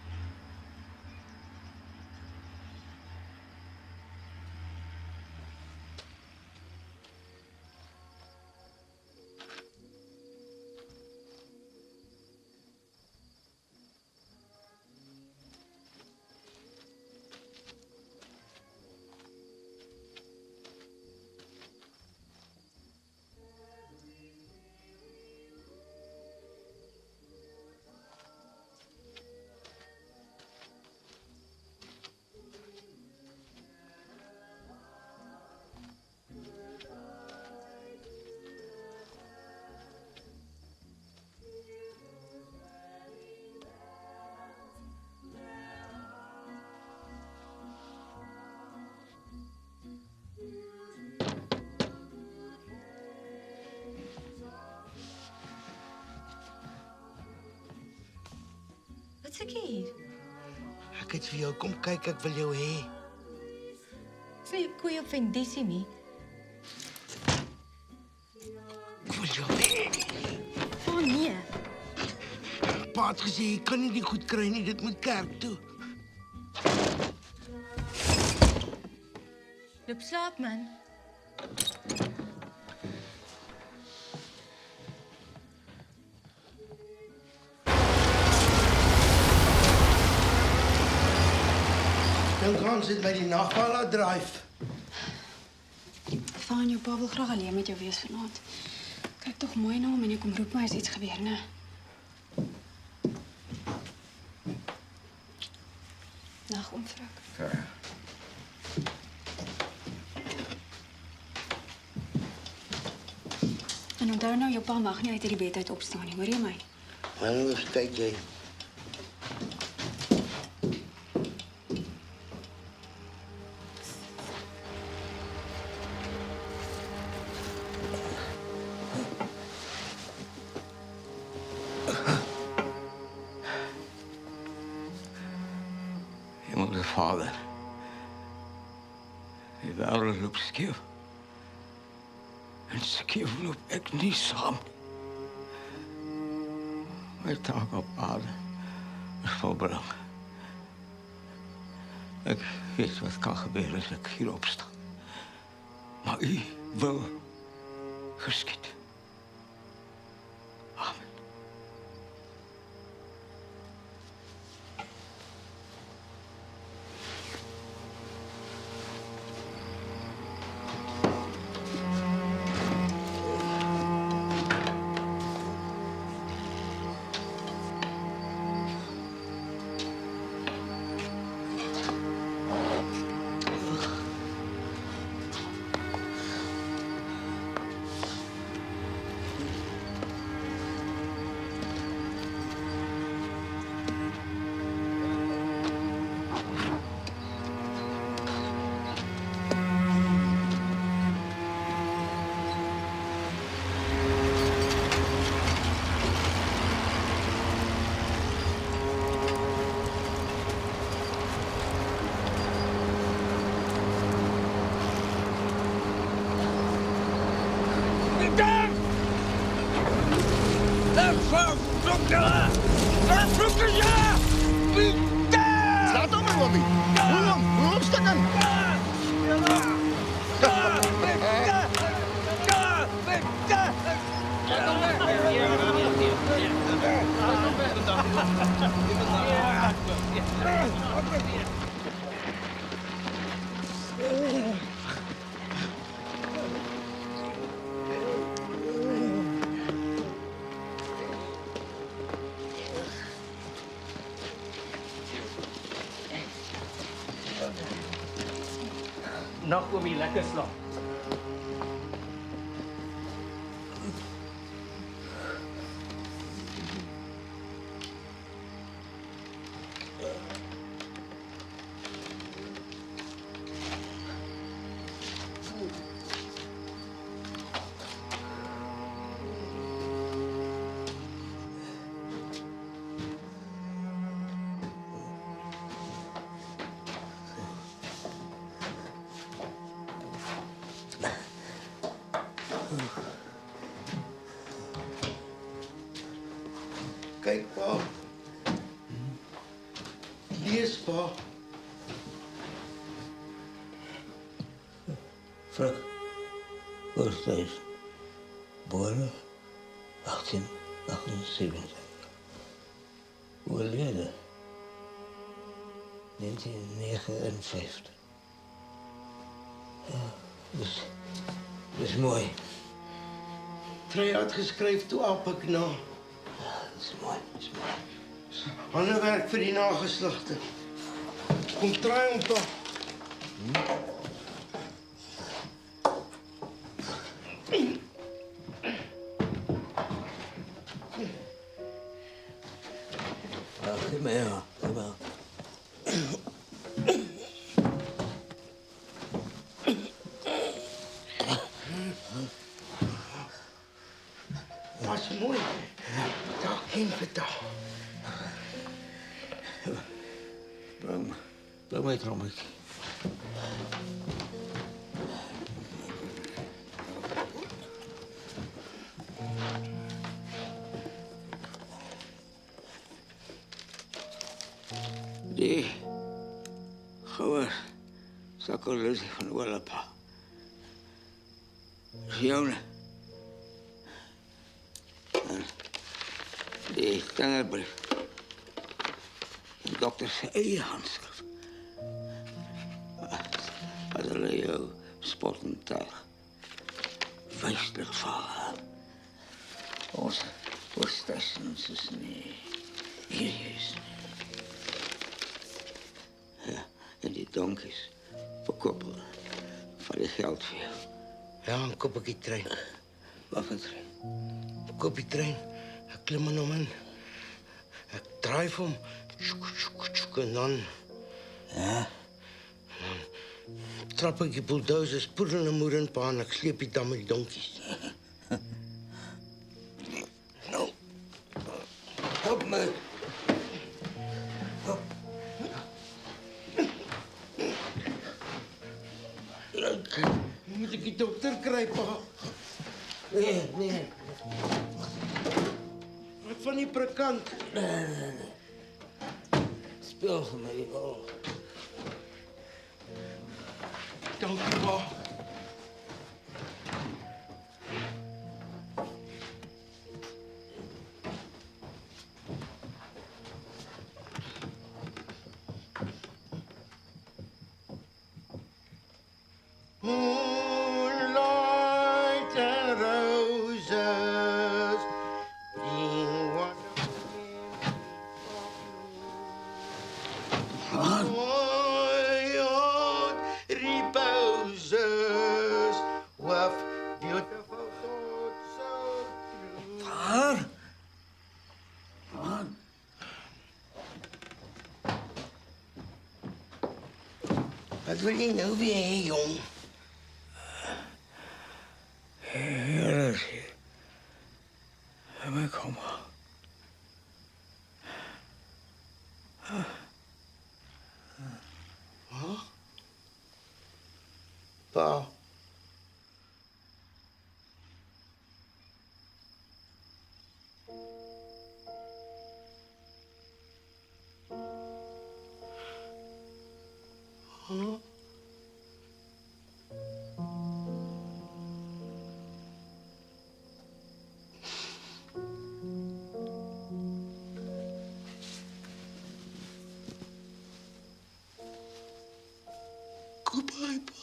Wat sê ek hier? Ek het vir jou kom kyk, ek wil jou hê. Ek sê jy koei op Vendisie nie. Ek wil jou hê. Oh nee. Pa het gesê jy kan nie die goed kry nie, dit moet kerk toe. Loop slaap man. Dan gaan ze bij die nachtbal laat drijven. Van jou pa wil graag alleen met jou wees vanaand. Kyk tog mooi na hom en jy kom roep my as iets gebeur, né? Nag oom Frik. Ja. En onthou nou, jou pa mag nie uit die bed uit opstaan nie, hoor jy my? Maar nou eens kyk jy. Hemelse Vader, die wêreld loop skeef. En skeef loop ek nie saam. My taak op aarde is volbring. Ek weet wat kan gebeur as ek hier opstaan. Maar u wil geskied. Slaat om, Robbie. Hoe om stukken? Nag om hier lekker slaap. Kijk, pa. Lees, pa. Frank, Oosthuis, geboren 1878. Overleden 1959. Ja, dat is mooi. 2 jaar geschreven toe Alpek na. Dat is mooi, dat is mooi. Ander werk vir die nageslagte. Kom draai om, pa. Geef mij ja, geef maar. Was mooi. Dag geen vertaal. Breng mij trommetje. Die goue sakkelusie van Oorlapa. Is joune. En die tengerbrief. Die dokter se eie handskrif. As hulle jou spot en tuig. Wyslik val. Ons stations is nie hierdie nie. Ja, en die donkies verkoop van die geld vir jou. Ja, dan koop ek die trein. Wat voor trein? Ek koop die trein. Ek klim in hom in. Ek draai vir hom. Tjoek, tjoek, tjoek, en dan... Ja? Dan trap ek die bulldozer, spoedel en moeder en pa en ek sleep die dam met die donkies. Help me. Moet ek die dokter kry, pa? Nee. Wat van die prekant? Nee. Speel vir my. Oh. Dankie, pa. Moonlight and roses, being my heart reposes with beautiful thoughts so true. Waar? Wat wil jy nou weer hê, jong? Hier is hy. Laat my kom. Huh? Pa. Huh? Goodbye, Pa.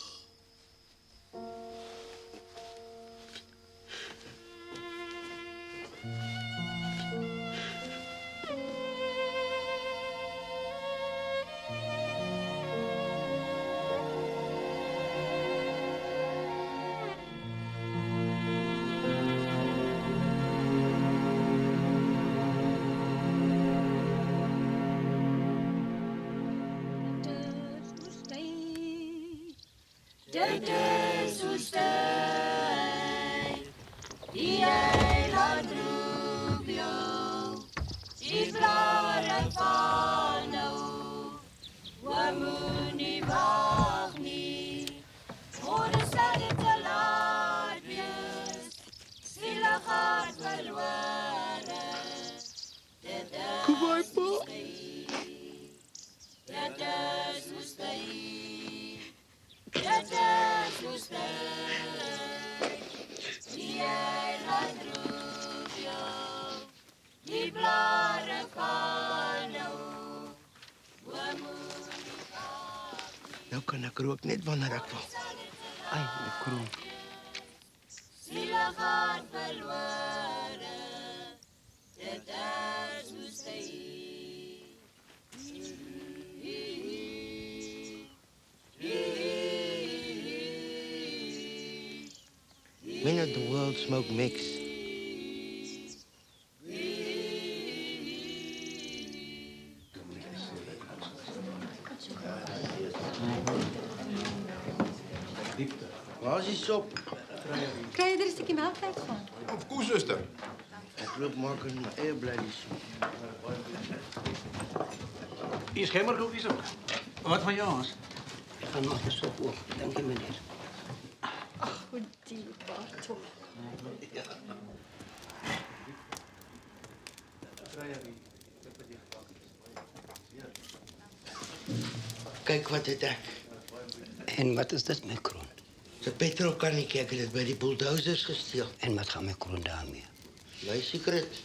Dit is woestijn, die eiland Rubio, die blaren van nou, we moeten niet wachten, morgen zal het te laat wees, zielig hart verloren, dit is woestijn, dit is woestijn. Dit is woestijn, die eiland Rubio, die blaren van nou, we moeten niet wachten. Nou kan ek rook net wanneer ek wil. Ai, my kroon. Zielig hart verloren, dit is woestijn. When did the world smoke mix? Waar is die sop? Kry jy er 'n stukkie melk uit van? Of koe, suster. Ek loop maak in my eie bladdy sop. Hier is gemmerkoekjes ook. Wat van jou, Hans? Ek gaan nog 'n sop oog. Dankie, meneer. Ag, hoe dierbaar tog. Kyk wat het ek. En wat is dit, my kroon? Die petrolkannetjie, ek het dit by die bulldozers gesteel. En wat gaan my kroon daarmee? My sekret.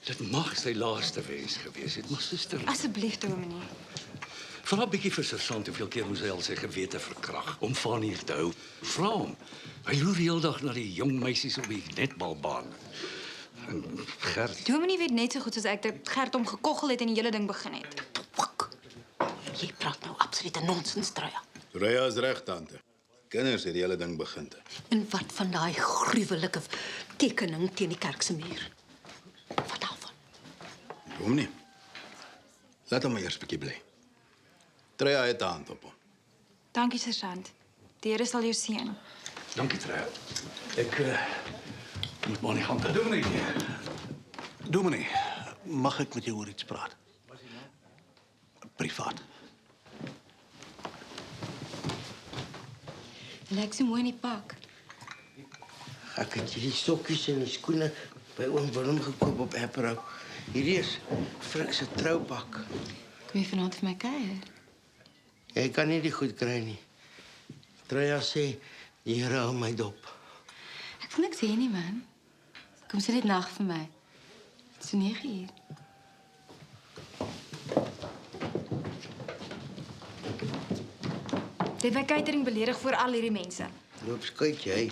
Dit mag sy laaste wens gewees het, maar suster, Asseblief, dominee. vra 'n bietjie vir sergeant hoeveel keer moes hy al sy gewete verkrag om van hier te hou. Vra hom. Hy loer die hele dag na die jong meisies op die netbalbaan. En Gert, Dominee weet net so goed soos ek dat Gert hom gekoggel het en die hele ding begin het. Jy praat nou absolute nonsens, Truya. Raya is reg, tante. Kinders het die hele ding begin. En wat van daai gruwelike tekening teen die kerk se muur? Hoekom nie? Laat hom maar eers 'n bietjie bly. Treya het 'n hand op hom. Dankie, sergeant. Die Here sal jou seën. dankie Treya. Ek moet maar nie gaan. Dominee, Mag ek met jou oor iets praat? Privaat. Lyk so mooi in die pak. Ek het hierdie sokkies en die skoene by oom Willem gekoop op Epperou. Hierdie is Frik se troupak. Kom jy vanaand vir my kuier? Jy kan nie die goed kry nie. Treya sê, die Here hou my dop. Ek wil niks hê nie, man. Kom sit dit nag vir my. Dit is so 9 uur. Jy het my catering beledig voor al hierdie mense. Loop skuit jy.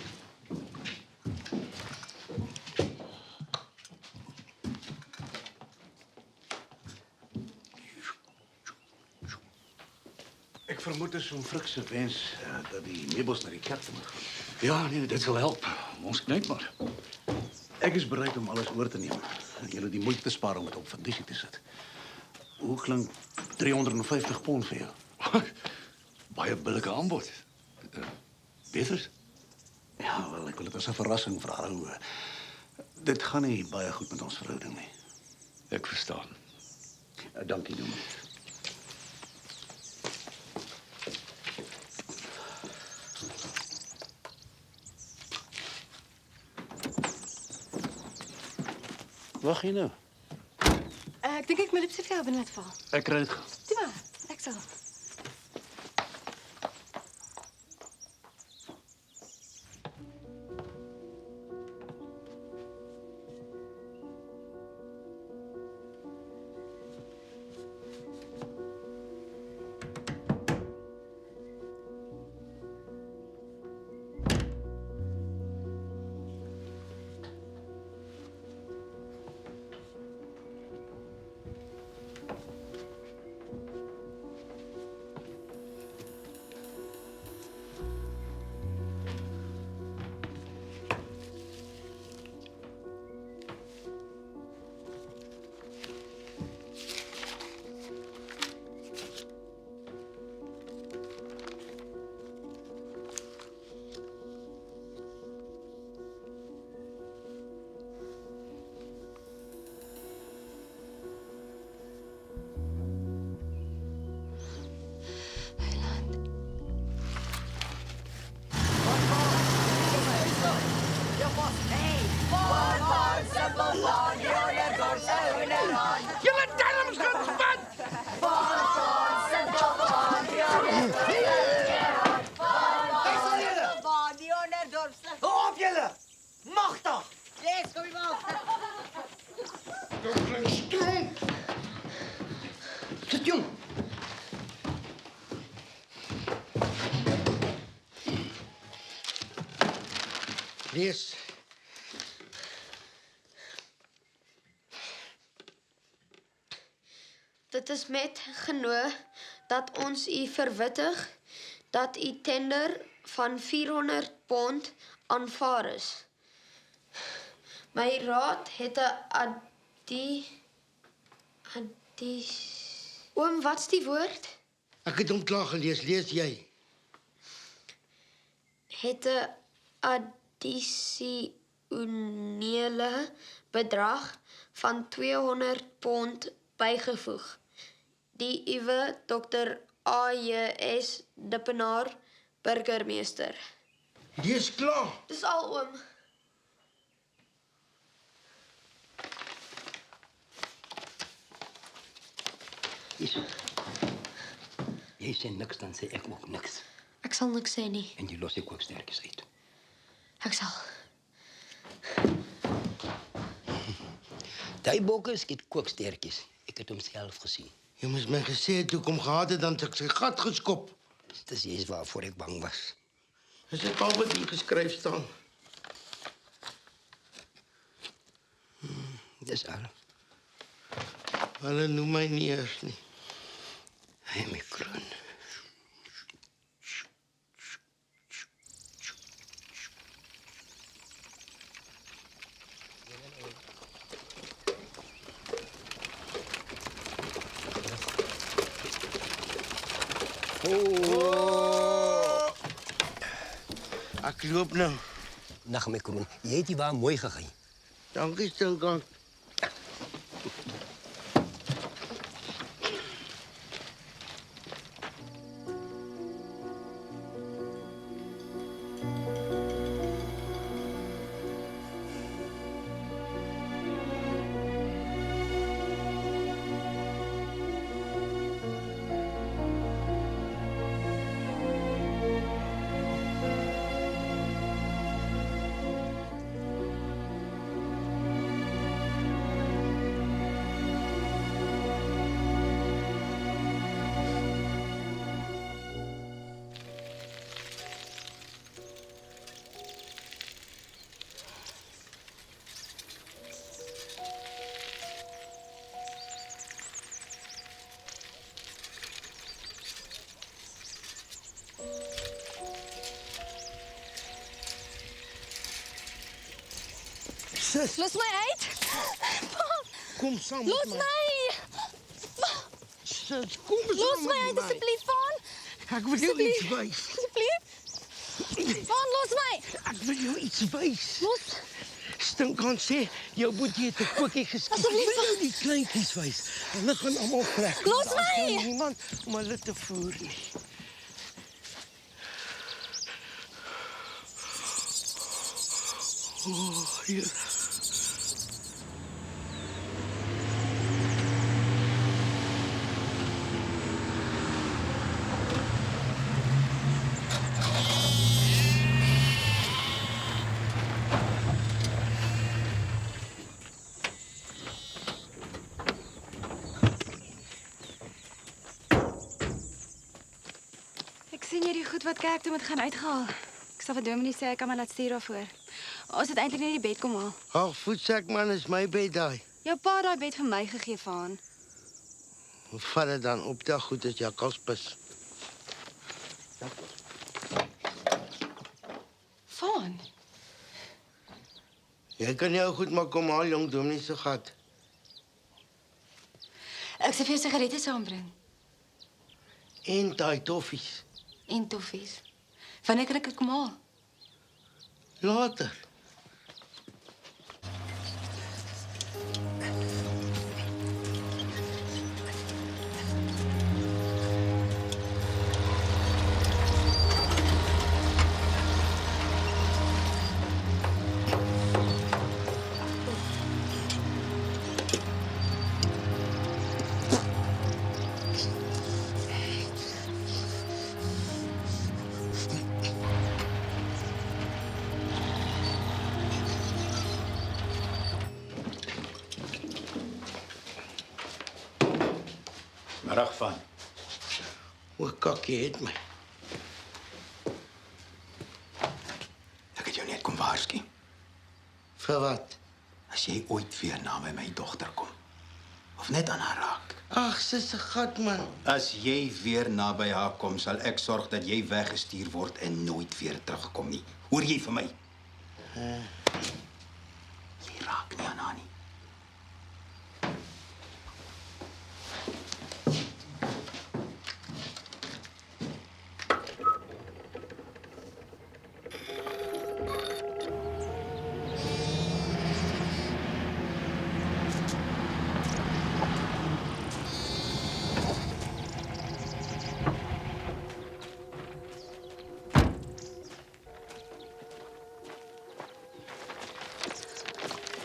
Ek vermoed is om Frik se wens dat die meubels na die kerk moet gaan. Ja, nee, dit sal help. Ons knyp maar. Ek is bereid om alles oor te neem. En julle die moeite te spaar om dit op kondisie te sit. Hoe klink 350 pond vir jou? Baie billike aanbod. Beter? Ja, wel, ek wil dit as 'n verrassing vra. Dit gaan nie baie goed met ons verhouding nie. Ek verstaan. Dankie, Noem. Wag hier nou. Ek dink ek moet op sy vir jou binne laat val. Ek kry dit gou. Toe maar, ek sal. Julle darmes gaan gevat! Op julle! Magtig! Yes, kom hier maar. Sit jong. Lees. Dit is met genoeg dat ons u verwittig dat u tender van 400 pond aanvaar is. My raad het 'n Oom, wat's die woord? Ek het hom klaar gelees, lees jy. Het 'n addisionele bedrag van 200 pond bygevoeg. Die uwe Dr. A.J.S. Dippenaar, burgemeester. Dis klaar. Dis al, oom. Jy sê niks, dan sê ek ook niks. Ek sal niks sê nie. En jy los die kooksterkies uit. Ek sal. Daai bokke skiet kooksterkies. Ek het hom self gesien. Jy moes my gesê het toe kom gehad het dan ek sy gat geskop. Dis juist waarvoor ek bang was. Dis dit al wat hier geskryf staan. Dis al. Hulle noem my nie eers nie. Hy my kroon. Oh. Ek loop nou. Nag my kroon. Jy het die waar mooi gegaan. Dankie, Stilkant. sis. Los my uit. Kom saam Los met my. my. Sis, kom Los saam my met uit my. asseblief, Van. Ek wil jou iets wys. Asseblief. Van, los my. Ek wil jou iets wys. Los. Stink kan sê, jou boetie het 'n koekie geskiet. Asseblief. Ek wil jou die kleintjies wys. Hulle gaan almal vrek. Los Daar's my. nou niemand om hulle te voer nie. Hier. Ek sien jy die goed wat kerk toe moet gaan uitgehaal. Ek sal vir Dominee sê hy kan my laat stuur daarvoor. Ons het eintlik net die bed kom haal. Ag, voetsak man, is my bed daai. Jou pa het daai bed vir my gegee, Van. Hoe vat dit dan op dat goed as jakkalspis? Van. Jy kan jou goed maar kom haal, jong Dominee se gat. Ek sal vir jou sigarette saambring. En daai toffies. En toffies. Wanneer kan ek dit kom haal? Later. Middag van. O, kakkie het my. Ek het jou net kom waarsku. Vir wat? As jy ooit weer naby my dogter kom of net aan haar raak. Ag, sis se gat man. As jy weer naby haar kom, sal ek sorg dat jy weggestuur word en nooit weer terugkom nie. Hoor jy vir my? Jy raak nie aan haar nie.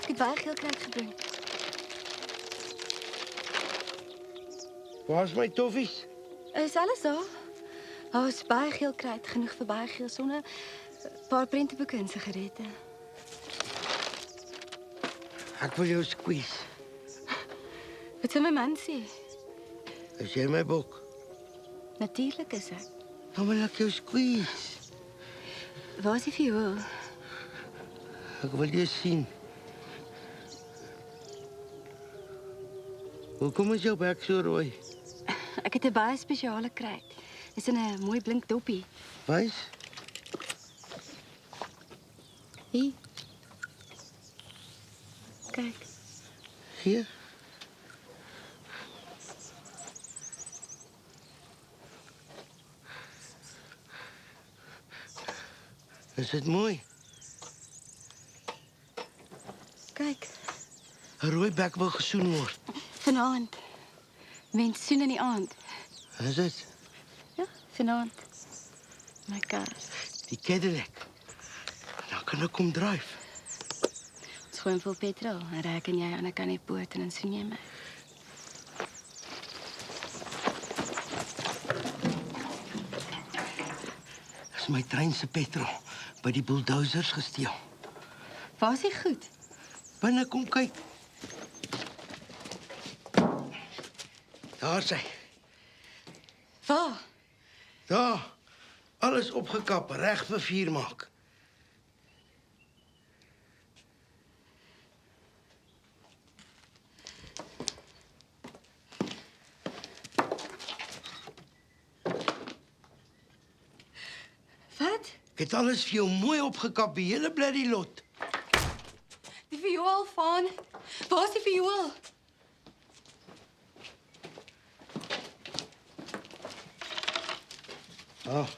Ek het baie geelkruid gebring. Waar is my toffies? Is alles daar? Daar is baie geelkruid, genoeg vir baie geel sonne, 'n paar prenteboeke en sigarette. Ek wil jou squeeze. Wat sê my man sê? Is jy my bok? Natuurlik is ek. Dan wil ek jou squeeze. Waar is die viool? Ek wil jou sien. Hoekom is jou bek so rooi? Ek het 'n baie spesiale kruid. Dis in 'n mooi blink doppie. Wys? Hier. Kyk. Hier? Is dit mooi? Kyk. 'n Rooi bek wil gesoen word. Vanaand. Mens soen in die aand. Is dit? Ja, vanaand. My kar. Die Cadillac. Dan kan ek kom dryf. Ons gooi vol petrol en reken jy aan 'n kan die boot en dan soen jy my. Dis my trein se petrol by die bulldozers gesteel. Waar is hy goed? Binne kom kyk. Daar sy. Waar? Daar. Alles opgekap, reg vir vuur maak. Wat? Ek het alles vir jou mooi opgekap, die hele bloody lot. Die viool. Vaan. Waar is die viool? Ah,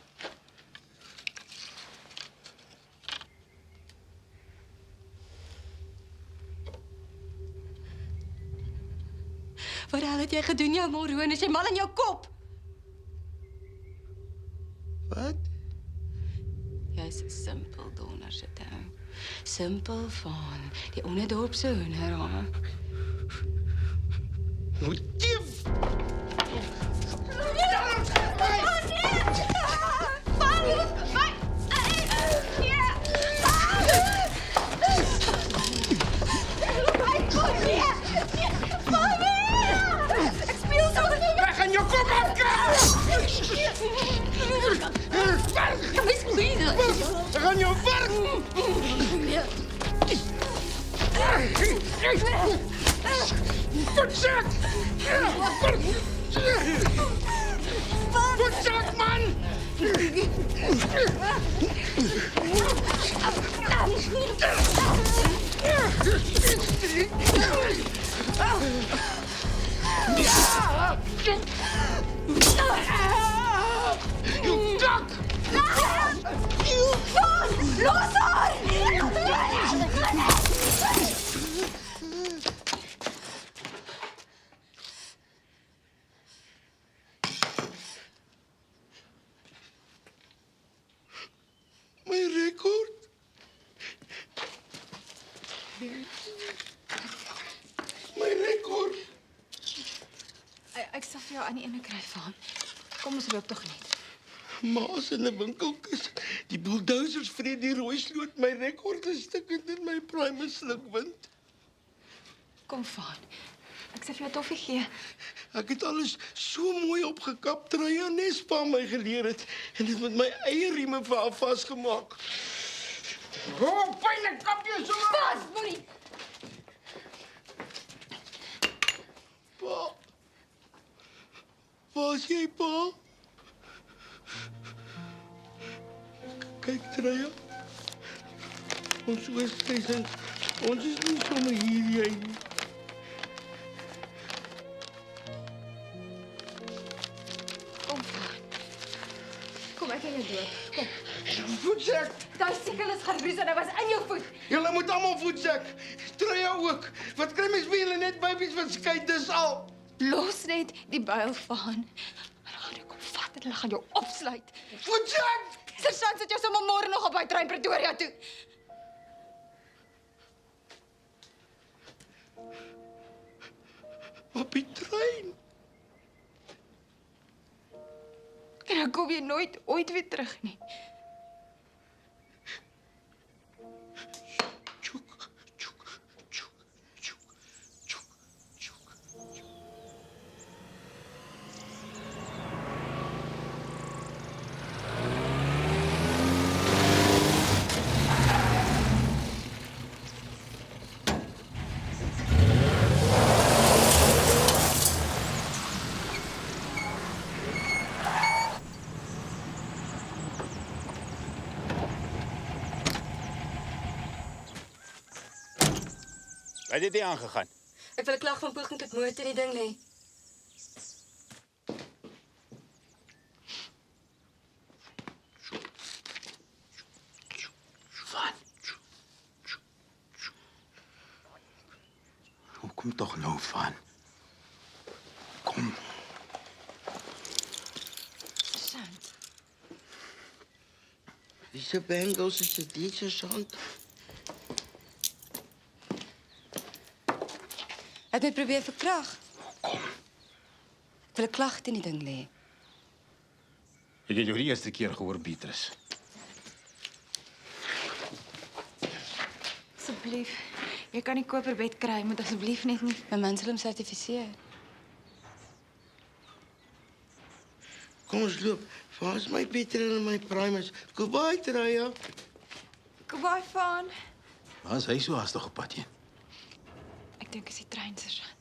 Wat het jy gedoen, jou moroon? Is jy mal in jou kop? wat? Jy's 'n simpel donder se ou. Simpel Vaan, die onderdorpse hoenderhaar. Motief! Wij gaan je kop We gaan jou werk! Voetzak! Voetzak, man! You duck! Los haar! My rekord. My rekord. Ek sal vir jou aan die ene kry, Vaan. Kom ons loop tog net. Maas in 'n winkelkus. Die bulldozers vreet die rooi sloot. My rekord is stukkend in my prime slukwind. Kom, Vaan. Ek sal vir jou toffie gee. Ek het alles so mooi opgekap terwyl jou nespa my geleer het en dit met my eie rieme vir haar vasgemaak. Oh, pijnlijk kap je zo! Pas, moenie! Pa. Waar is jy, pa? Kyk, Traya. Ons oosthuising. Ons is nie sommer hier jy nie. Kom, Vaan. Kom, ek kan jou dood. Kom. Voetzak! Daai sikkel is geroes en hy was in jou voet. Julle moet almal voetzak. Traya ook. Wat kry mens by julle net babies wat skei, dis al. Los net die buil, Vaan. Hulle gaan jou kom vat en hulle gaan jou opsluit. Voetzak! Sergeant sit jou sommer môre nog op uitry in Pretoria toe. Op die trein. En dan kom jy nooit ooit weer terug nie. Wat het jy aangegaan? Ek wil 'n klag van poging tot moord in die ding lê. Van. Kom toch nou, Van. Kom. Sant. Diese bangles is dit die sergeant? Het my probeer verkrag. Kom. Ek wil 'n klag teen die ding lê. Het jy jou die eerste keer gehoor, Beatrice? Asseblief. Jy kan die koperbed kry, moet asseblief net nie. My man sal hom sertifiseer. Kom ons loop. Waar is my Pieter en my primus? Goodbye, Traya. Goodbye, Vaan. Waar is hy so haastig op pad heen? Ek dink is die trein, sergeant.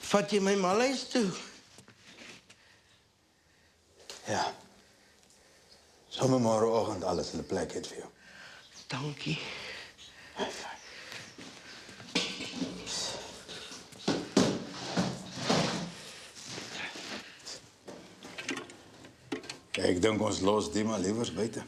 Vat jy my Maleis toe? Ja. Sommige morgenoggend alles in 'n plek het vir jou. Dankie. Ek dink ons los die maar liewers buite.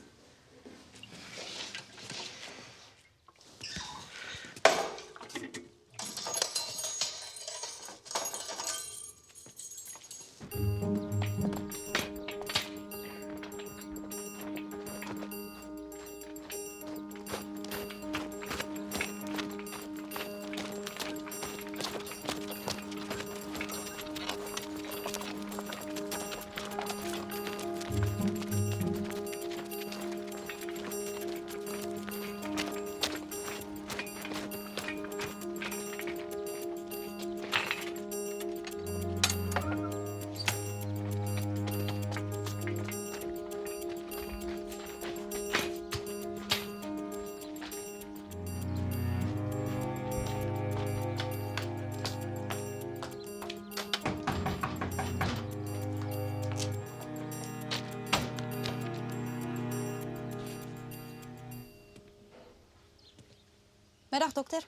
Middag, dokter.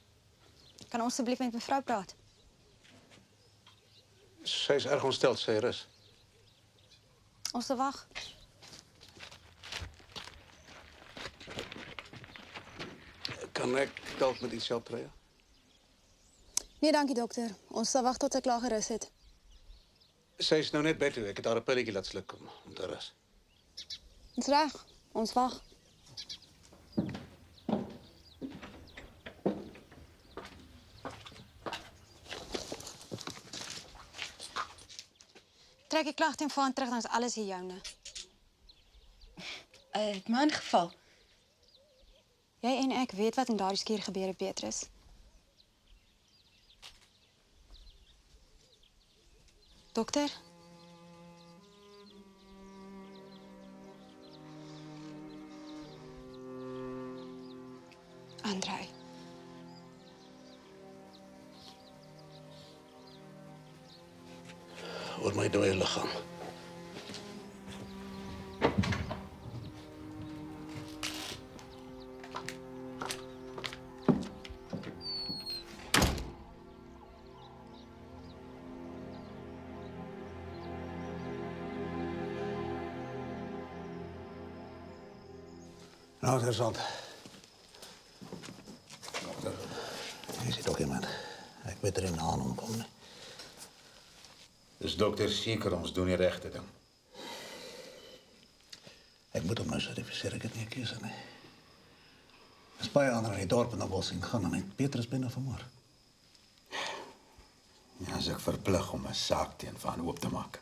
Kan ons asseblief met mevrou praat? Sy is erg ontsteld, sy rus. Ons te wag. Kan ek dalk met iets help, Treya? Nee, dankie dokter. Ons sal wag tot sy klaar gerus het. Sy is nou net bed toe. Ek het haar 'n pilletjie laat sluk om te rus. Dis reg. Ons wag. Trek die klagte en vaar terug, dan is alles hier joune. Maar in geval. Jy en ek weet wat in daardie skuur gebeur het, Petrus. Dokter? Andrei. Oor my dooie liggaam. Nou, interessant. Dokter, hier zit ook iemand. Ik weet er in aan omkomen. Dus dokter zeker ons doen die regte ding. Ik moet op my certificeer, ek het nie 'n keuse nie. Dis baie ander in die dorp en dan wil sien gaan en hy het Petrus binne vermoor. Ja, as ek verplig om 'n saak teen van oop te maak.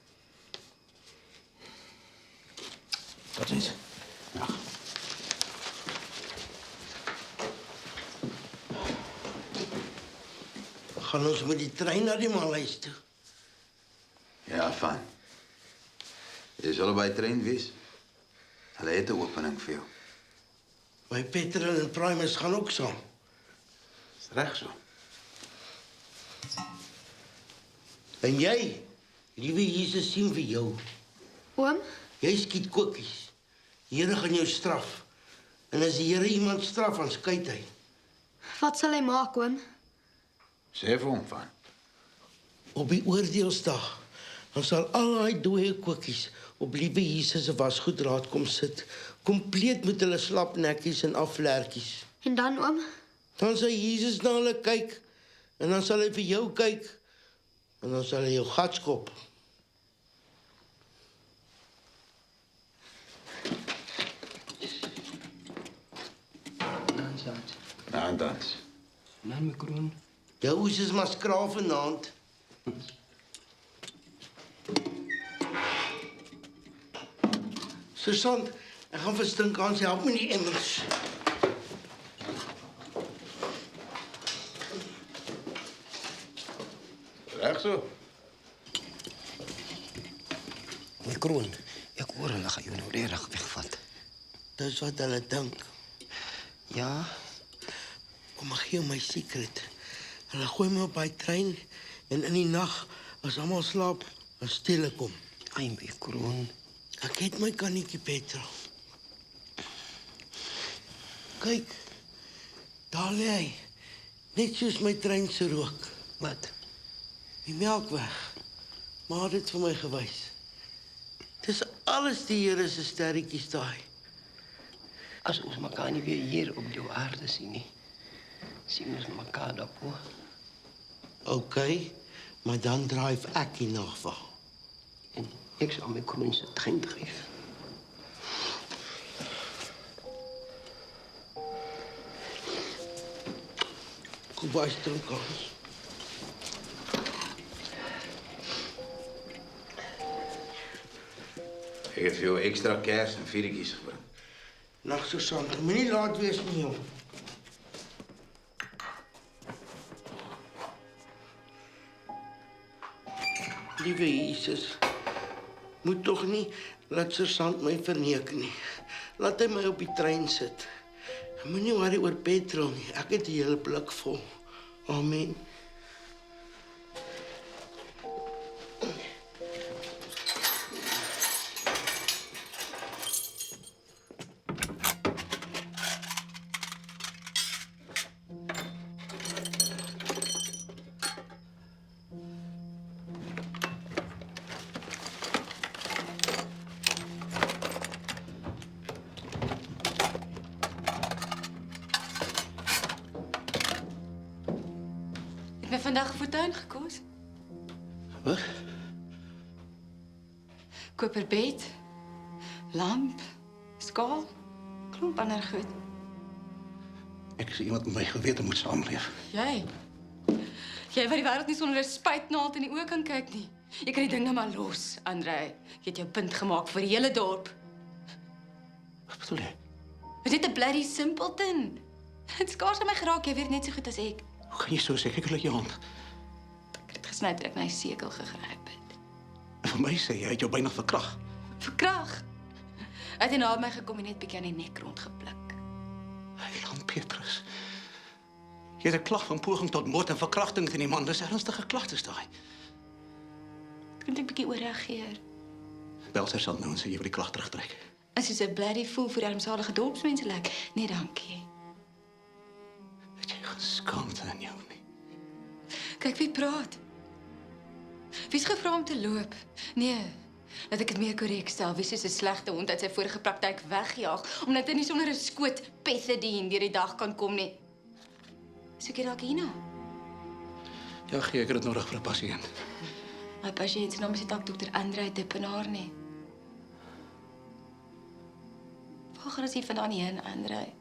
Tot ziens. Ja. Gaan ons met die trein na die Maleis toe? Ja, van. Jy sal by trein wees. Hulle het 'n opening vir jou. My Petrol en Primus gaan ook saam. Dis reg so. En jy, liewe Jesus, sien vir jou. Oom? Jy skiet kokies. Die Here gaan jou straf. En as die Here iemand straf, dan skyt hy. Wat sal hy maak, oom? Sê vir hom van. Op die oordeelsdag, dan sal al daai dooie kokies op liewe Jesus se wasgoedraad kom sit, kompleet met hulle slapnekkies en afvlerkies. En dan, oom? Dan sal Jesus na hulle kyk, en dan sal hy vir jou kyk, en dan sal hy jou gat skop. Dans. Nou, my kroon. Jou oes is maar skraal vanaand. Sergeant, ek gaan vir Stinkans help met die emmers. Reg so. My kroon, ek hoor hulle gaan jou nou reg wegvat. Dis wat hulle dink. Ja? Kom maar gee my secret. Hulle gooi my op by trein en in die nag As almal slaap, dan stil ek hom. Ai, my kroon. Ek het my kannetjie petrol. Kyk, daar lê hy. Net soos my trein se rook. Wat? Die melkweg. Maar het dit vir my gewys. Dis alles die Here se sterretjies daai. As ons mekaar nie weer hier op die aarde sien nie, sien ons mekaar daarbo. OK, maar dan dryf ek die nagwag. En ek sal my kroon se trein dryf. Kom by stronkans. Ek het vir jou ekstra kers en vuurtjies gebring. Nag, Susan, moenie laat wees nie, jong. Liewe Jesus, moet tog nie laat Susan my verneek nie. Laat hy my op die trein sit. Moenie worry oor petrol nie. Ek het die hele blik vol. Amen. Het my vandag fortuin gekos. Wat? Koperbed, lamp, skaal, klomp ander goed. Ek is iemand met my gewete moet saamleef. Jy wat die wêreld nie sonder 'n spuitnaald in die oë kan kyk nie. Jy kan die ding nou maar los, Andrei. Jy het jou punt gemaak vir die hele dorp. Wat bedoel jy? Dit is 'n bloody simpleton. Dit skaars aan my geraak, jy weet net so goed as ek. Hoe kan jy so sê? Kyk uit jou hand. Ek het gesny toe ek my sekel gegryp het. En vir my sê jy het jou byna verkrag. Verkrag. Hy het na my gekom en net bietjie aan die nek rondgepluk. Heiland Petrus. Jy het 'n klag van poging tot moord en verkrachting teen die man. Dis ernstige klagtes daai. Kan ek bietjie ooreageer? Bel sergeant nou en sê jy wil die klag terugtrek. As jy so bloody voel vir die armsalige dorpsmense lyk. Nee, dankie. Skaamte in jou nie. Kyk wie praat. Wie's gevra om te loop? Nee. Laat ek dit meer korrek stel. Wie soos 'n slegte hond uit sy vorige praktyk wegjaag omdat hy nie sonder 'n skoot pethidine deur die dag kan kom nie. Soek jy dalk hierna? Ja, gee ek het dit nodig vir 'n pasiënt. My pasiënt se naam is dalk Dr. Andrei Dippenaar nie. Waar gaan ons hier vandaan heen, Andrei?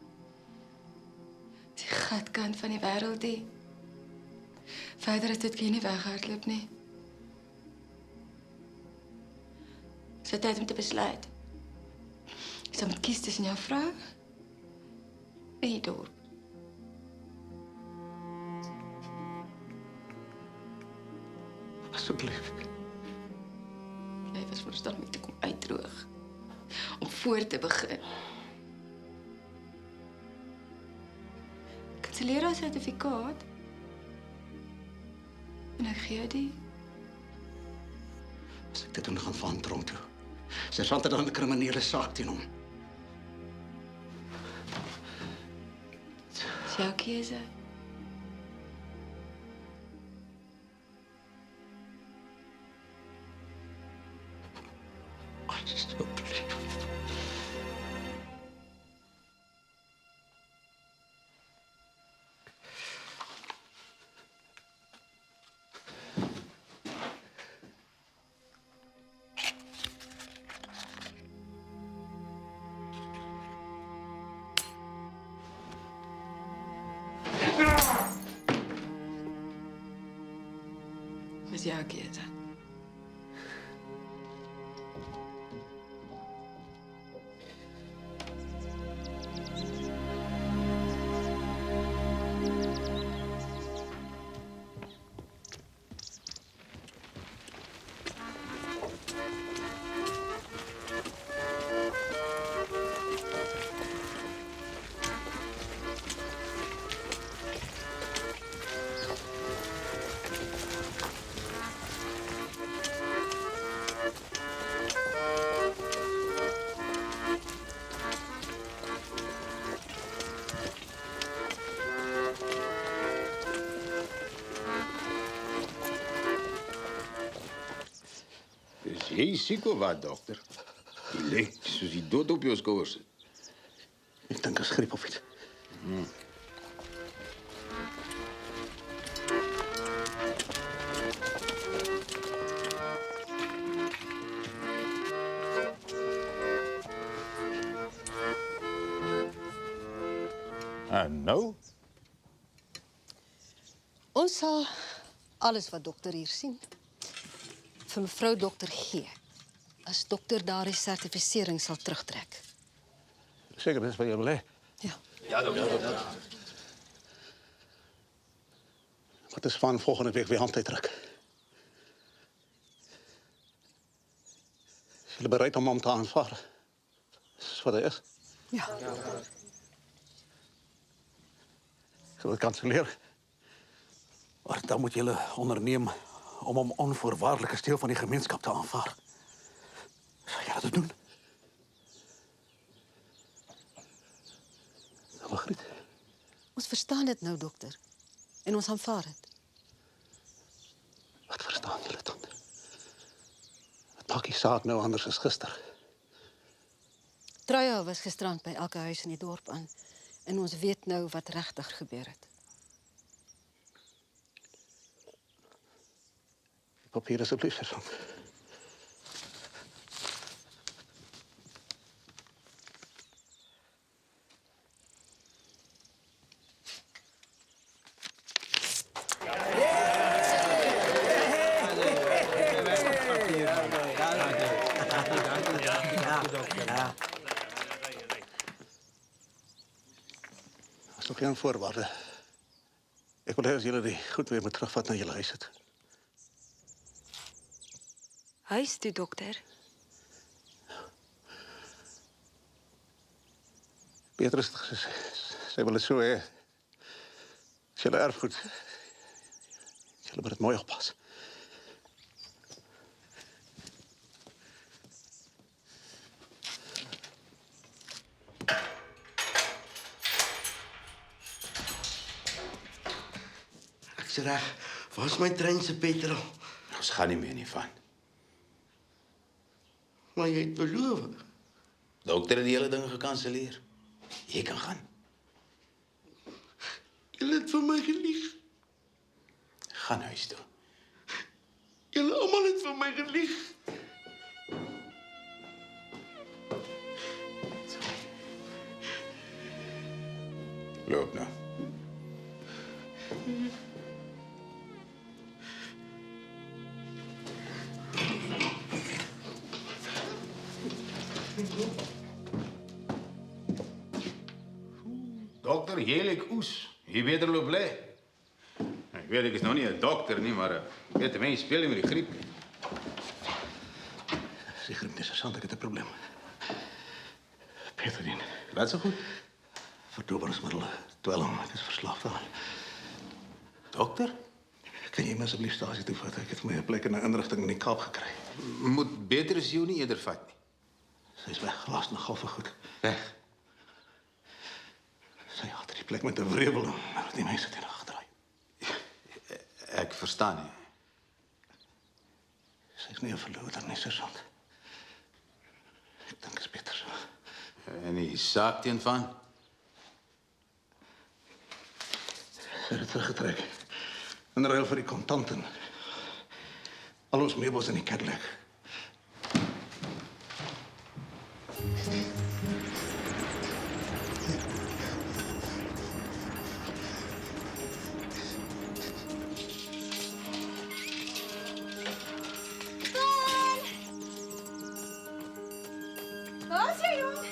Die gatkant van die wêreld hier. Verder is dit geen nie weghardloop nie. Is dit tyd om te besluit? Ek sal moet kies tussen jou vrou en die dorp. Asseblief. Jy was verstaan om te kom uitdroog. Om voor te begin. Kanselleer 'n sertifikaat. En ek gee jou die. As ek dit doen, gaan Van tronk toe. Sergeant het dan 'n kriminele saak teen hom. Dis jou keuse. Alsjeblieft. Dis jou keuse. Jy is siek of wat, dokter? Jy lyk soos die dood op jou skouers. Ek dink is griep of iets. En nou? Ons sal alles wat dokter hier sien vir mevrou dokter gee. As dokter daardie sertifisering sal terugtrek. Seker dis wat jy wil hê. Ja, dokter. Wat is van volgende week weer hand uitdruk? Is julle bereid om hom te aanvaar? Dis wat hy is. Ja. Ek wil kanselleer. Maar dan moet julle onderneem om hom onvoorwaardelike deel van die gemeenskap te aanvaar. Sal jy dit doen? Margriet. Ons verstaan dit nou, dokter. En ons aanvaar dit. Wat verstaan julle dan? Het maak die saak nou anders as gister. Truya was gisterand by elke huis in die dorp aan. En ons weet nou wat regtig gebeur het. Papier asseblief, sergeant. Dat is nog geen voorwaarde. Ik wil hê as julle die goed weer moet terugvat na julle huis het. Huis toe, dokter. Beatrice het gesê, sy wil dit so hê. As julle erfgoed, julle moet dit mooi oppas. Ek's reg. Waar's my trein se petrol? Ons gaan nie meer nie van. Maar jy het beloof. Dokter het die hele ding gekanselleer. Jy kan gaan. Julle het vir my gelieg. Gaan huis toe. Julle almal het vir my gelieg. Loop nou. Dokter, jy lyk oes. Jy beter loop lê. Ek weet ek is nog nie 'n dokter nie, maar weet jy, mens speel nie met die griep. Die griep nie, sergeant, ek het 'n probleem. Peterien. Wat so goed? Verdoveringsmiddel, dwelm, ek is verslaafd daaraan. Dokter? Kan jy my asseblief stasie toe vat? Ek het my 'n plek in 'n inrigting in die Kaap gekry. Moet beter as jou nie eerder vat nie. Sy is weg, laas nog half goed. Weg. Sy had die plek met 'n wrevel en nou het die mense teen haar gedraai. Ek verstaan nie. Sy is nie 'n verloder nie, sergeant. Ek dink is beter so. En die saak teen van? Sy het dit teruggetrek. In ruil vir die kontanten. Al ons meubels in die Cadillac. Waar's jy, jong?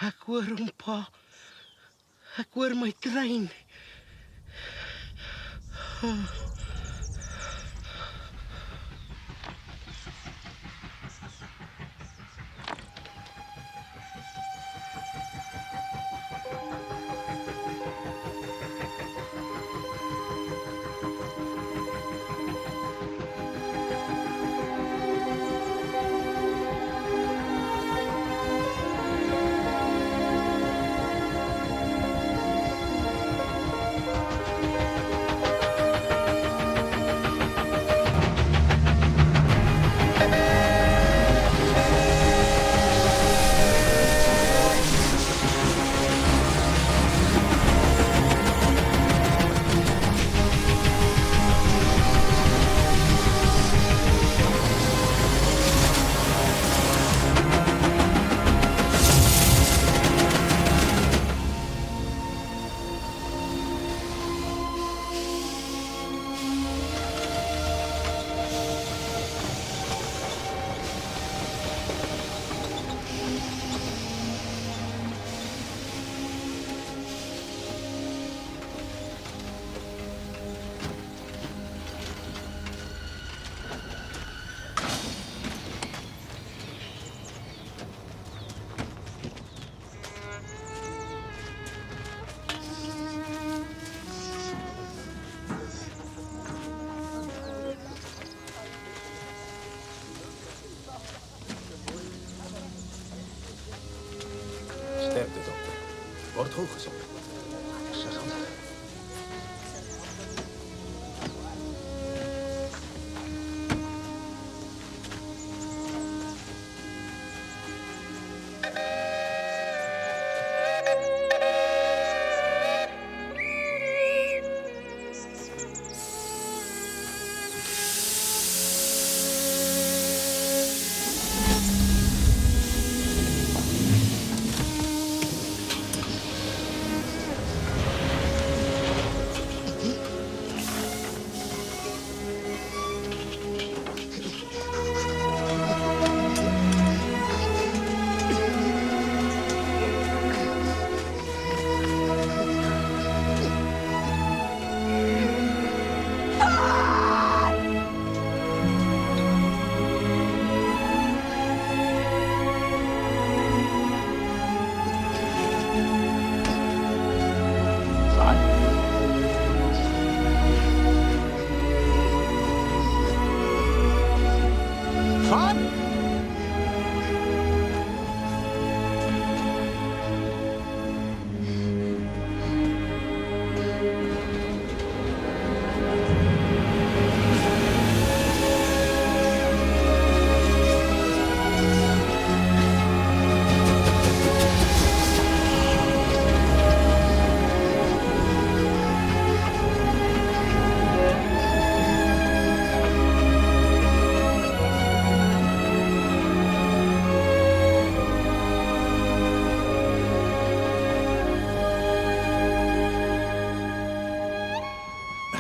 Ek hoor hom, pa. Ek hoor my trein. Sterkte, dokter. Word goed gezond. Sergeant.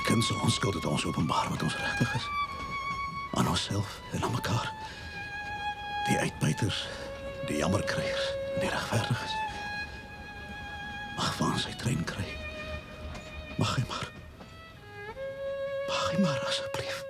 Kind so onskuld het ons openbaar wat ons regtig is. Aan onsself en aan mekaar. Die uitbuiters, die jammerkryers, die regverdiges. Mag van sy trein kry. Mag hy maar asseblief.